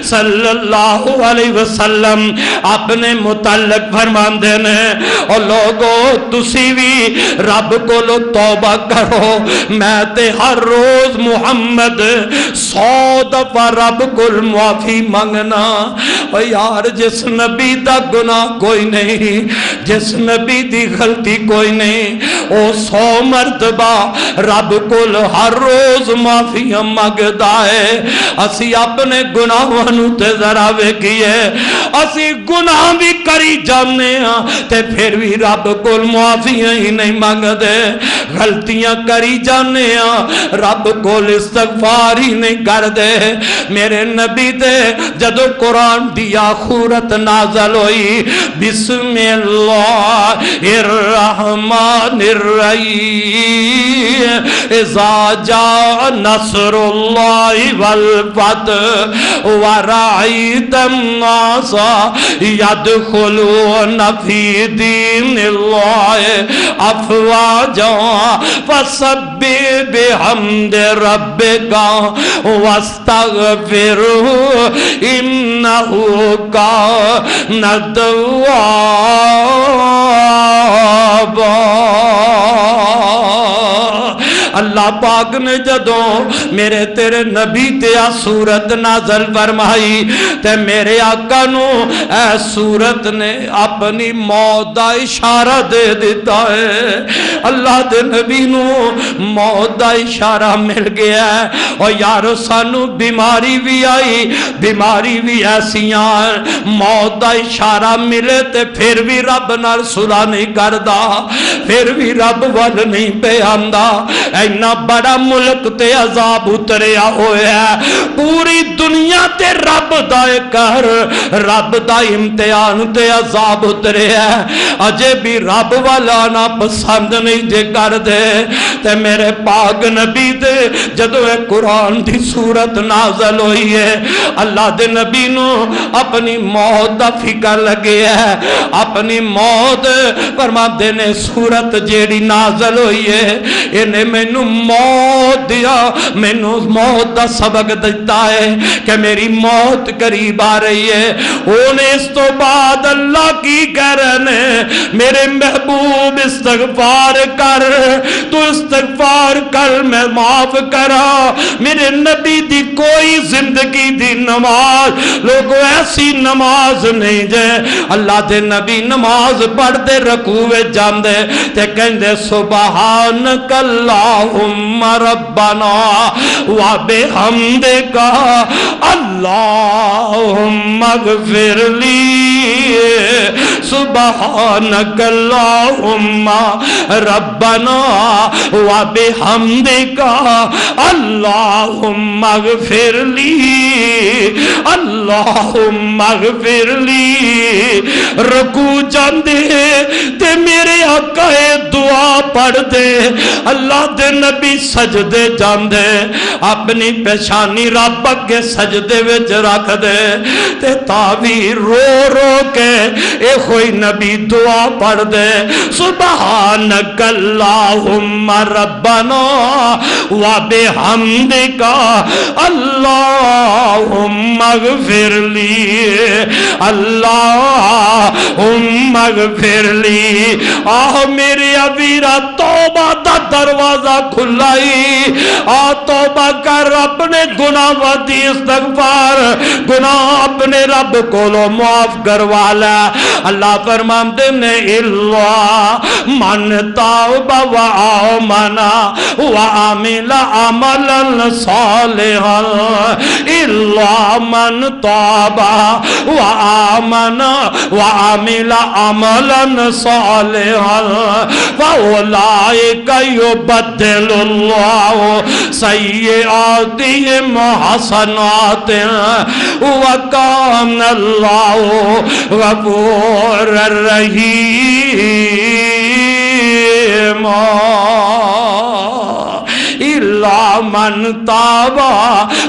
صلی اللہ علیہ وسلم اپنے متعلق فرماندے نے اور لوگو تسی بھی رب کولو توبہ کرو میں تے ہر روز محمد 100 دفعہ رب کل معافی مانگنا اور یار جس نبی دا گناہ کوئی نہیں جس نبی دی غلطی کوئی نہیں او 100 مرتبہ رب کل ہر روز معافی مانگدا ہے اسی اپنے گناہاں نو تے ذرا ویکھیے اسی گناہ بھی کری جانے ہاں تے پھر بھی رب کل معافیاں ہی نہیں مانگدے غلطیاں کری جانے ہاں رب کول استغفار ہی نہیں کر دے میرے نبی دے جدو قرآن دیا خورت نازل ہوئی بسم اللہ الرحمن الرحیم اذا جاء نصر اللہ والفتح ورأیت الناس يدخلون فی دین اللہ افواجا فسبح بحمد ربک واستغفرہ انہ کان توابا اللہ پاک نے جدوں میرے تیرے نبی تیا سورت نازل فرمائی تے میرے آقا نو اے سورت نے اپنی موت دا اشارہ دے دیتا ہے اللہ دے نبی نو موت دا اشارہ مل گیا ہے اور یارو سانو بیماری بھی آئی بیماری بھی ایسیاں موت دا اشارہ ملے تے پھر بھی رب نال صلح نہیں کردا پھر بھی رب ول نہیں پہ آندا اینا بڑا ملک تے عذاب اتریا ہویا ہے پوری دنیا تے رب دائے کر رب دا امتحان تے عذاب اتریا ہے اجے بھی رب والا نا پسند نہیں جے کر دے تے میرے پاک نبی دے جدو اے قرآن دی سورت نازل ہوئی ہے اللہ دے نبی نو اپنی موت دا فکر لگے ہے اپنی موت فرما دے نے سورت جیڑی نازل ہوئی ہے انہیں مینو موت دیا مینو موت دا سبق دیتا ہے کہ میری موت قریب آ رہی ہے انہیں اس تو بعد اللہ کی کہہ رہے ہیں میرے محبوب استغفار کر، تو استغفار کر میں معاف کرا۔ میرے نبی دی کوئی زندگی دی نماز لوگوں ایسی نماز نہیں جے اللہ دے نبی نماز پڑھ دے رکوع وچ جاندے تے کہندے سبحانک اللہم ربنا و بحمدک اللہم اغفر لی، سبحانک اللہم ربنا و بحمدک اللہم اغفر لی، اللہم اغفر لی۔ رکوع جاندے تے میرے آقا دعا پڑھ دے، اللہ دے نبی سجدے جاندے اپنی پیشانی رب کے سجدے وچ رکھ دے تے تاوی رو رو کے اے کوئی نبی دعا پڑھ دے سبحانک اللہم ربنا و بحمدک اللہم اغفر لی، اللہم اغفر لی۔ آہ میرے ابیرہ توبہ دا دروازہ کھلائی، آہ توبہ کر اپنے گناہ ودی استغفار، گناہ اپنے رب کو لو معاف کروا لے۔ اللہ فرماتے نے اللہ من تاب و آمن و عمل عملا صالحا، اللہ من تاب و آمن و عمل عملا صالحا فاولئک یبدل اللہ سیئاتہم حسنات وکان اللہ غفور رحیم۔ إلا من تاب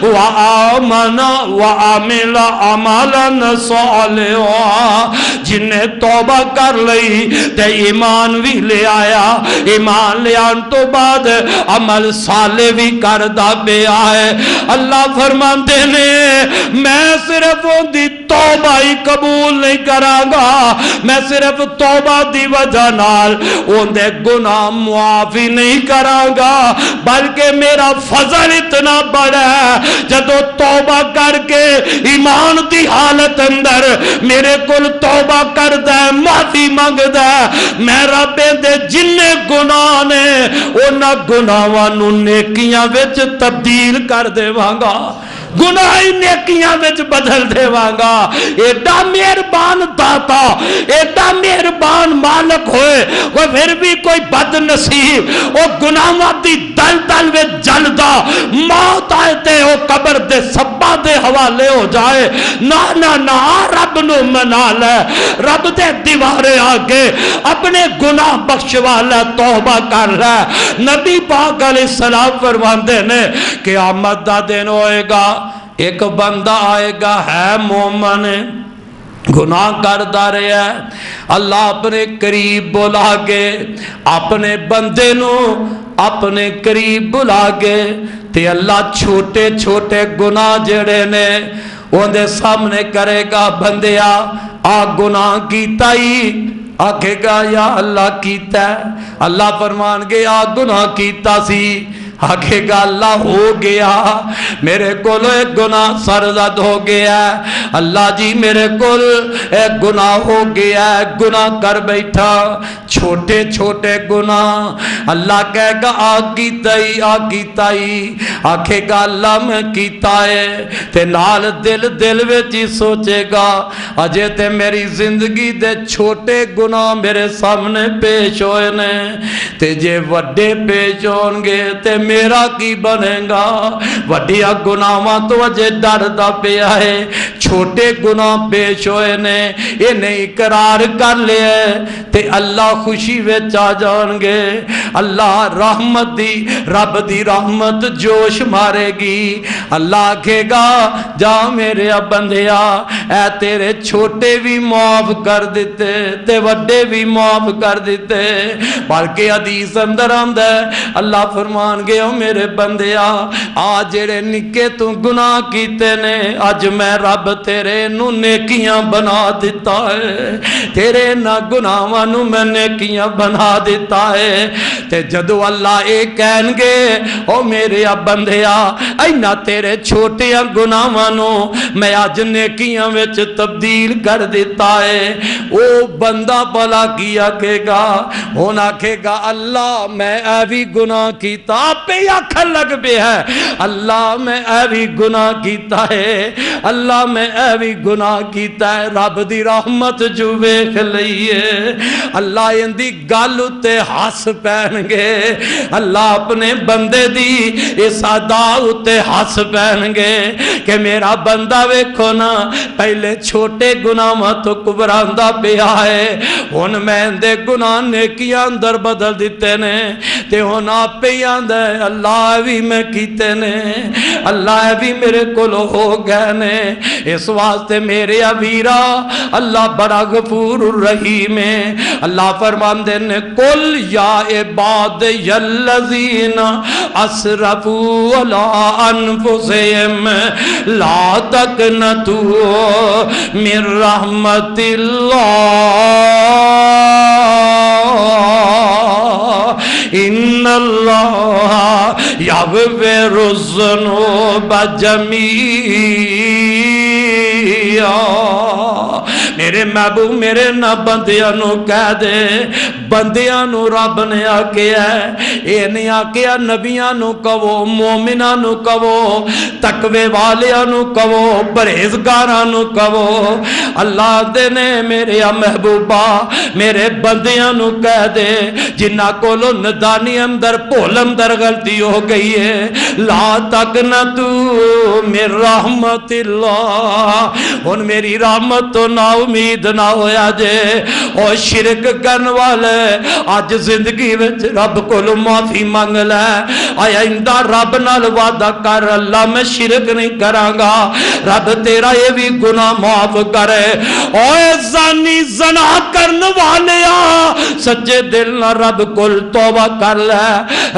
وآمن وعمل عملا صالحا، جنہیں توبہ کر لئی تے ایمان بھی لے آیا، ایمان لے آن تو بعد عمل صالح بھی کردہ بے آئے، اللہ فرماتے نے میں صرف ان دی توبہ ہی قبول نہیں کرانگا، میں صرف توبہ دی وجہ نال ان دے گناہ معافی نہیں کرانگا، بلکہ میرا فضل اتنا بڑا ہے جدو توبہ کر کے ایمان دی حالت اندر میرے کل توبہ کر دے معافی مانگ دے، میں رب دے جننے گناہ نے انہاں گناہاں نیکیاں وچ تبدیل کر دے وانگا، گناہی نیکیاں وچ بدل دے وانگا۔ ایڈا مہربان داتا، ایڈا مہربان مالک ہوئے وہ پھر بھی کوئی بد نصیب وہ گناہاں دی دل دل وچ جلدا موت آئے تے وہ قبر دے سبا دے حوالے ہو جائے، نا نا نا رب نو منا لے، رب دے دیوارے آگے اپنے گناہ بخشوا لے، توبہ کر لے۔ نبی پاک علیہ السلام فرماندے نے قیامت دا دن ہوئے گا، ایک بندہ آئے گا ہے مومن گناہ کردہ رہا ہے، اللہ اپنے قریب بلا کے اپنے بندے نو اپنے قریب بلا کے تے اللہ چھوٹے چھوٹے گناہ جڑے نے ان دے سامنے کرے گا، بندیا آ گناہ کیتا ہی، آکھے گا یا اللہ کیتا ہے، اللہ فرمان گے آ گناہ کیتا سی، آکھے گا اللہ ہو گیا، میرے کول ایک گناہ سرزد ہو گیا ہے، اللہ جی میرے کول ایک گناہ ہو گیا ہے، گناہ کر بیٹھا، چھوٹے چھوٹے گناہ، اللہ کہے گا آ کیتا ہی، آکھے گا اللہ میں کیتا ہے، تے نال دل وچی سوچے گا اجے تے میری زندگی دے چھوٹے گناہ میرے سامنے پیش ہوئے نے، تے جے وڈے پیش ہونگے تے میرا کی بنے گا، وڈیا گناہاں تو اجے ڈر دا پیا ہے، چھوٹے گناہ پیش ہوئے نے، یہ نہیں اقرار کر لیا تے اللہ خوشی وچ آ جان گے، اللہ رحمت دی رب دی رحمت جوش مارے گی. اللہ کہے گا جا میرے بندیا اے تیرے چھوٹے بھی معاف کر دیتے تے وڈے بھی معاف کر دیتے. بلکہ حدیث اندر آمد ہے اللہ فرمان گے او میرے بندیا آج جڑے نکے تو گناہ کیتے نے اج میں رب تیرے نو نیکیاں بنا دیتا ہے, تیرے نہ گناہاں نو میں نیکیاں بنا دیتا ہے. تے جدو اللہ اے کہن گے او میرے بندیا اینا تیرے چھوٹے گناہاں نو میں اج نیکیاں وچ تبدیل کر دیتا ہے. او بندہ بھلا کیا کہ گا ہونا کہ گا اللہ میں اے بھی گناہ کیتا آپ پہ آکھن لگ پہ ہے اللہ میں اے بھی گناہ کیتا ہے, اللہ میں اے بھی گناہ کیتا ہے. رب دی رحمت جو ویکھ لئیے اللہ اندی گل تے ہس پہن گے, اللہ اپنے بندے دی اس ادا تے ہس پہن گے کہ میرا بندہ ویکھو نا پہلے چھوٹے گناہ تو کبراندا پیا ہے ہن میں دے گناہ نیکیاں اندر بدل دیتے نے تے ہن آپ پہ آندا ہے اللہ بھی میں کیتے نے اللہ بھی میرے کول ہو گئے نے. اس واسطے میرے ویرا اللہ بڑا غفور الرحیم ہے. اللہ فرماندے نے قل یا عباد الذین اسرفوا علی انفسہم لا تقنطوا من رحمت اللہ ان اللہ یغفر الذنوب جمیعا. میرے محبوب میرے نہ بندیاں نو کہہ دے بندیاں نو رب نے آکیا ہے اے نہیں آکیا نبیاں نو کہو مومناں نو کہو تقوی والیاں نو کہو پرہیزگاراں نو کہو. اللہ دے نے میرے محبوبہ میرے بندیاں نو کہہ دے جنہ کولو ندانی اندر پول اندر غلطی ہو گئی ہے لا تقنطوا من رحمت اللہ. ان میری رحمت تو نا امید نہ ہویا جے اور شرک کرن والے آج زندگی وچ رب کو معافی مانگ لے آیا اندہ رب نال وعدہ کر اللہ میں شرک نہیں کراں گا رب تیرا یہ بھی گناہ معاف کرے. اوے زانی زنا کرن والیا سچے دل نہ رب کو توبہ کر لے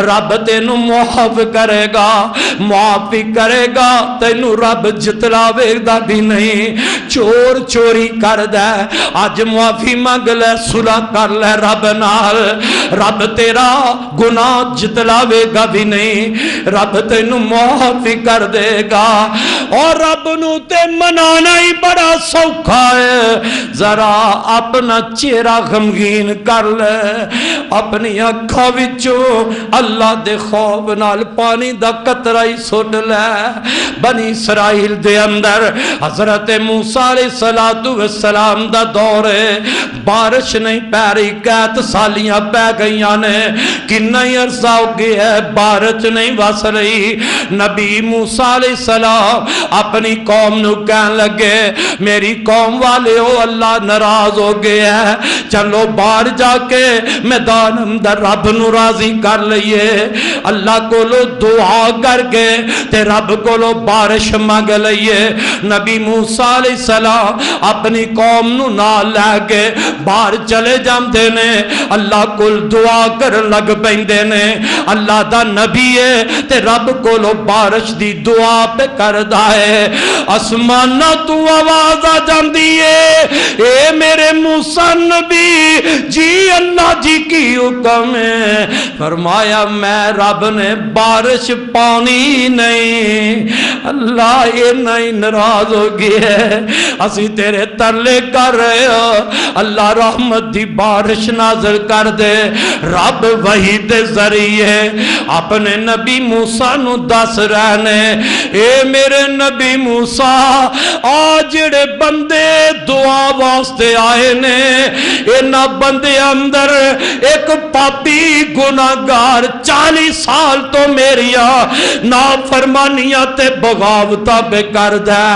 رب تینو معاف کرے گا معافی کرے گا تینو رب جتلاوے دا بھی نہیں. چور چوری کر دے آج معافی مانگ لے صلح کر لے رب نال رب تیرا گناہ جتلاوے گا بھی نہیں رب تینو معافی کر دے گا. اور رب نو تے منانا ہی بڑا سوکھا ہے ذرا اپنا چہرہ غمگین کر لے اپنی اکھاں وچوں اللہ دے خوف نال پانی دا قطرہ ہی سٹ لے. بنی اسرائیل دے اندر حضرت موسیٰ علیہ السلام دا دور ہے بارش نہیں پہ رہی قحط سالیاں پہ گئیاں نے کتنا ہی عرصہ ہو گیا ہے بارش نہیں وس رہی. نبی موسیٰ علیہ السلام اپنی قوم نو کہن لگے میری قوم والے ہو اللہ ناراض ہو گیا ہے چلو باہر جا کے میدان اندر رب نو راضی کر لئیے. اللہ کو لو دعا کر کے تے رب کو لو بارش مانگ لئیے. نبی موسیٰ علیہ السلام اپنی قوم نو نال لے کے باہر چلے جاندے نے اللہ کو دعا کر لگ پیندے نے. اللہ دا نبی ہے تے رب کو لو بارش دی دعا پہ کردا ہے آسماناں تو آواز آ جاندی ہے اے میرے موسیٰ نبی جی اللہ جی کی حکم ہے. فرمایا میں رب نے بارش پانی نہیں اللہ یہ نہیں ناراض ہو گیا ہے اسی تیرے ترلے کر رہے ہو اللہ رحمت دی بارش نازل کر دے. رب وحی دے ذریعے اپنے نبی موسیٰ نو دس رہنے اے میرے نبی موسیٰ آج جڑے بندے دعا واسطے آئے نے اینا بندے اندر ایک پاپی گناہگار 40 سال تو میریا نافرمانیاں تے بغاوتاں بے کر دے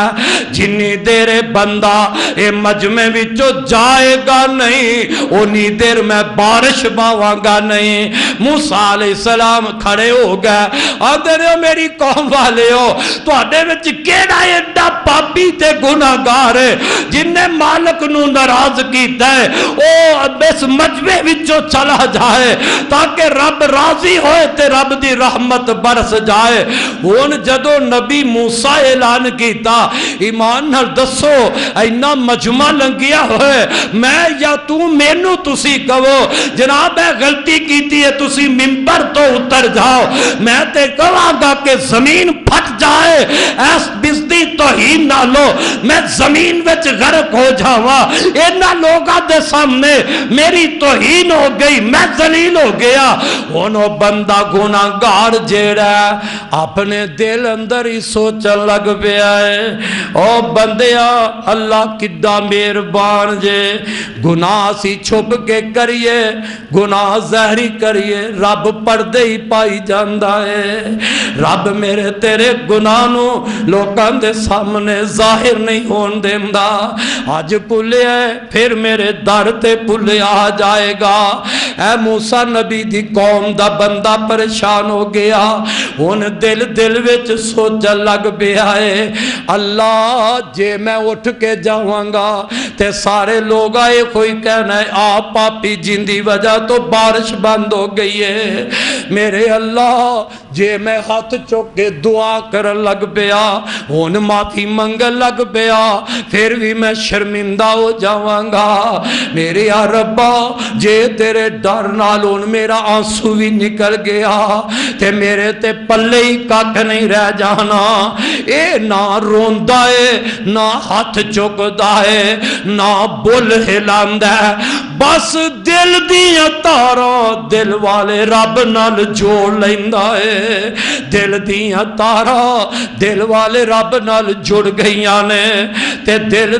جنی دیر بندہ اے مجمع وچوں جائے گا نہیں اونی دیر میں بارش باواں گا نہیں. موسیٰ علیہ السلام کھڑے ہو گئے آدھے رہے ہو میری قوم والے ہو تواڈے وچ کیڑا ایڈا پاپی تے گناہگار ہے جن نے مالک نو ناراض کیتا ہے او اس مجمع وچوں چلا جائے تاکہ رب راضی ہوئے تے رب دی رحمت برس جائے ہن جدو نبی موسیٰ اعلان کیتا ایمان نال دسو اینا مجمع لنگیا ہوئے میں یا تو مینوں تسی کہو جناب ہے غلطی کیتی ہے تسی منبر تو اتر جاؤ میں تے کہاں گا کہ زمین پھٹ جائے ایس بزدی توہین نہ لو میں زمین وچ غرق ہو جاواں اینا لوگاں دے سامنے میری توہین ہو گئی میں ذلیل ہو گیا ہونو بندہ گناہگار جیڑا اپنے دل اندر ہی سوچن لگ پیا ہے او بندیا اللہ کڈا مہربان جے گناہ سی چھپ کے کریے گناہ زہری کریے رب پردے ہی پائی جاندا ہے رب میرے تیرے گناہ نو لوکاں دے سامنے ظاہر نہیں ہون دیندا آج پلے ہے پھر میرے در تے پلے آ جائے گا اے موسیٰ نبی دی قوم دا بندہ پریشان ہو گیا ان دل وچ سوچ لگ پیا ہے اللہ جے میں اٹھ کے جاواں گا تے سارے لوگ آئے کوئی کہنا ہے آپ پاپی جن دی وجہ تو بارش بند ہو گئی ہے میرے اللہ جے میں ہاتھ چوک کے دعا کر لگ پیا ہن معافی منگل لگ پیا پھر بھی میں شرمندہ ہو جاواں گا میرے یا ربا جے تیرے ڈر نال ہن میرا آنسو بھی نکل گیا تے میرے تے پلے ہی کھ نہیں رہ جانا اے نہ روندا ہے نہ ہاتھ چکدا ہے نہ بل ہلاندا ہے بس دل دیاں تاراں دل والے رب نال جوڑ لیندا ہے دل دیاں تاراں دل والے رب نال جڑ گئیاں نے تے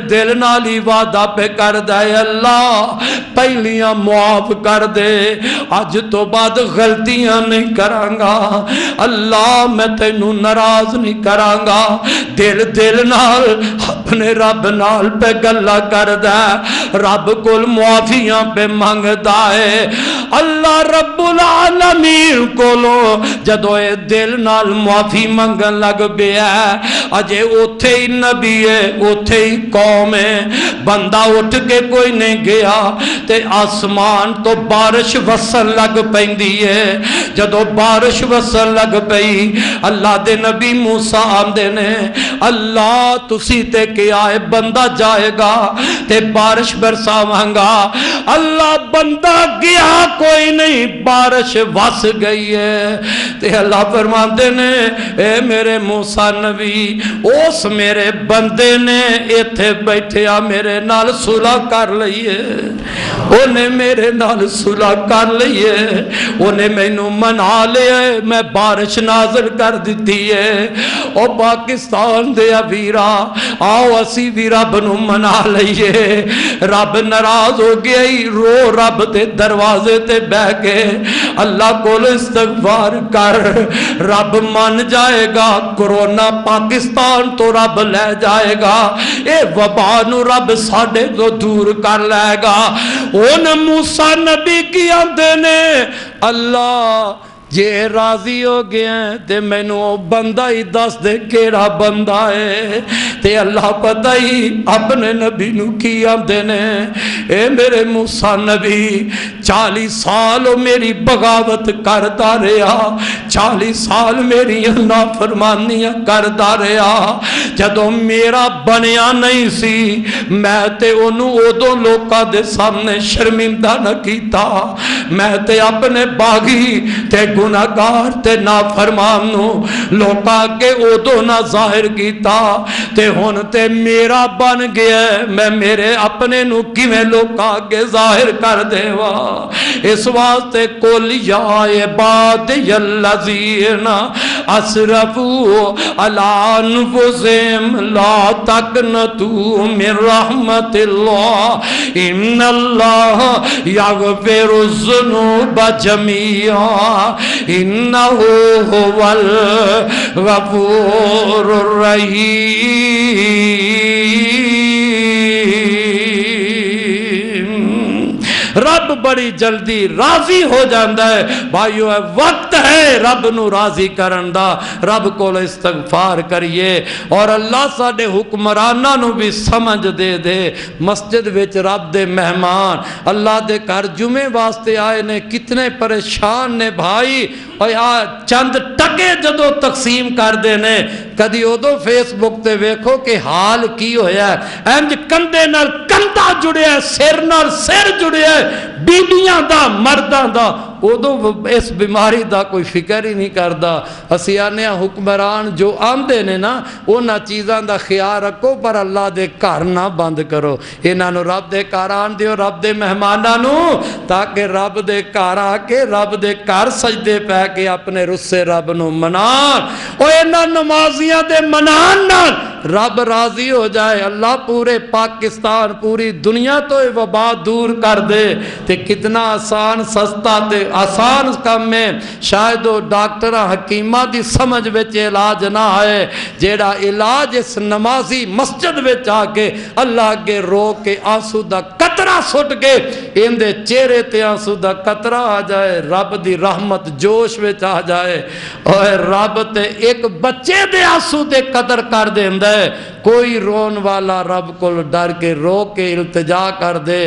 دل نال ہی وعدہ پہ کردا ہے اللہ پہلیاں معاف کر دے اج تو بعد غلطیاں نہیں کراں گا اللہ میں تینوں ناراض نہیں کراں گا دل نال اپنے رب نال پہ گلا کردا رب کول معافیاں پہ منگدا ہے اللہ رب العالمین کولو جدو اے دل نال معافی منگن لگ پیا اجے اوتھے ہی نبی ہے اوتھے ہی قوم ہے بندہ اٹھ کے کوئی نہیں گیا تے آسمان تو بارش وسن لگ پیندی ہے جدو بارش وسن لگ پئی اللہ دے نبی موسیٰ آندے نے اللہ تسی تے کیا ہے بندہ جائے گا تے بارش برساواں گا اللہ بندہ گیا کوئی نہیں بارش وس گئی ہے تے اللہ فرماتے نے اے میرے موسیٰ نبی اس میرے بندے نے ایتھے بیٹھیا میرے نال صلح کر لئیے انہیں میرے نال صلح کر لئیے انہیں مینوں منا لیا میں بارش نازل کر دیتی ہے او پاکستان دے ویرا آؤ اسی بھی رب نو منا لئیے رب ناراض ہو گیا ہی رو رب دے دروازے تے بہ کے اللہ کو استغفار کر رب مان جائے گا کرونا پاکستان تو رب لے جائے گا اے وبا نو رب ساڈے تو دور کر لے گا ان موسیٰ نبی کی آندے نے اللہ جے راضی ہو گیا ہے تے مینوں بندہ ہی دس دے کیڑا بندہ ہے تے اللہ پتہ ہی اپنے نبی نو کی آندے نے اے میرے موسیٰ نبی 40 سال میری بغاوت کرتا رہا 40 سال میری نافرمانیاں کرتا رہا جدوں میرا بنیا نہیں سی میں تے انہوں ادوں لوکاں دے سامنے شرمندہ نہ کیتا میں تے اپنے باغی تے گناہگار تے نافرمان نو لوکاں کے ادو نہ ظاہر کیتا تے ہن تے میرا بن گیا میں میرے اپنے نو کیویں لوکاں کے ظاہر کر دیوا اس واسطے قل یا عبادی الذین اسرفوا علی انفسہم لا تقنطوا من رحمت اللہ ان اللہ یغفر الذنوب جميعا انہو هو الغفور الرحیم رب بڑی جلدی راضی ہو جاندہ ہے۔ بھائیو وقت ہے رب نو راضی کرن دا، رب کو استغفار کریے اور اللہ ساڈے حکمرانہ نو بھی سمجھ دے دے۔ مسجد وچ رب دے مہمان اللہ دے گھر جمعے واسطے آئے نے، کتنے پریشان نے بھائی، اور چند ٹکے جدو تقسیم کر دینے، کدی ادو فیس بک تے ویکھو کہ حال کی ہویا ہے، انج کندے نال کندہ جڑے ہے، سر نال سر جڑے ہے، بیبیاں دا مرداں دا، ادو اس بیماری دا کوئی فکر ہی نہیں کردا۔ اسی آنے حکمران جو آندے نے نا اونا چیزاں دا خیال رکھو، پر اللہ دے گھر نہ بند کرو، انہاں نو رب دے گھر آن دیو، رب دے مہماناں نو، تاکہ رب دے گھر آ کے رب دے گھر سجدے پہ کے اپنے رسے رب نو منان، او انہاں نمازیاں دے منان نال رب راضی ہو جائے، اللہ پورے پاکستان پوری دنیا تو وبا دور کر دے۔ تے کتنا آسان سستا تے آسان کم میں، شاید وہ ڈاکٹر حکیمہ دی سمجھ وچ علاج نہ آئے، جیڑا علاج اس نمازی مسجد وچ آ کے اللہ کے رو کے آنسو دا قطرہ سٹ کے ان دے چہرے تے آنسو دا قطرہ آ جائے، رب دی رحمت جوش وچ آ جائے، اور رب تے ایک بچے دے آنسو تے قدر کر دیندہ ہے۔ کوئی رون والا رب کو ڈر کے رو کے التجا کر دے،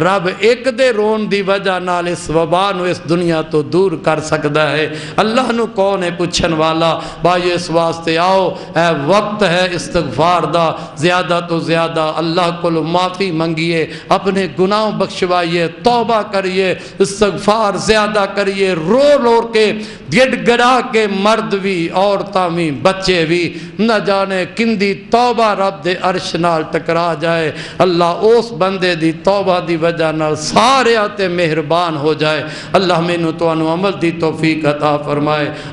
رب ایک دے رون دی وجہ نال اس وبا نو اس دنیا تو دور کر سکتا ہے۔ اللہ نو کون ہے پوچھن والا؟ بھائی اس واسطے آؤ، اے وقت ہے استغفار دا، زیادہ تو زیادہ اللہ کو معافی منگیے، اپنے گناہ بخشوائیے، توبہ کریے، استغفار زیادہ کریے، رو رو کے گڑ گڑا کے، مرد بھی عورتاں بھی بچے بھی، نہ جانے کندی توبہ رب دے عرش نال ٹکرا جائے، اللہ اس بندے دی توبہ دی وجہ نال سارے آتے مہربان ہو جائے۔ اللہ مینوں تو انو عمل دی توفیق عطا فرمائے۔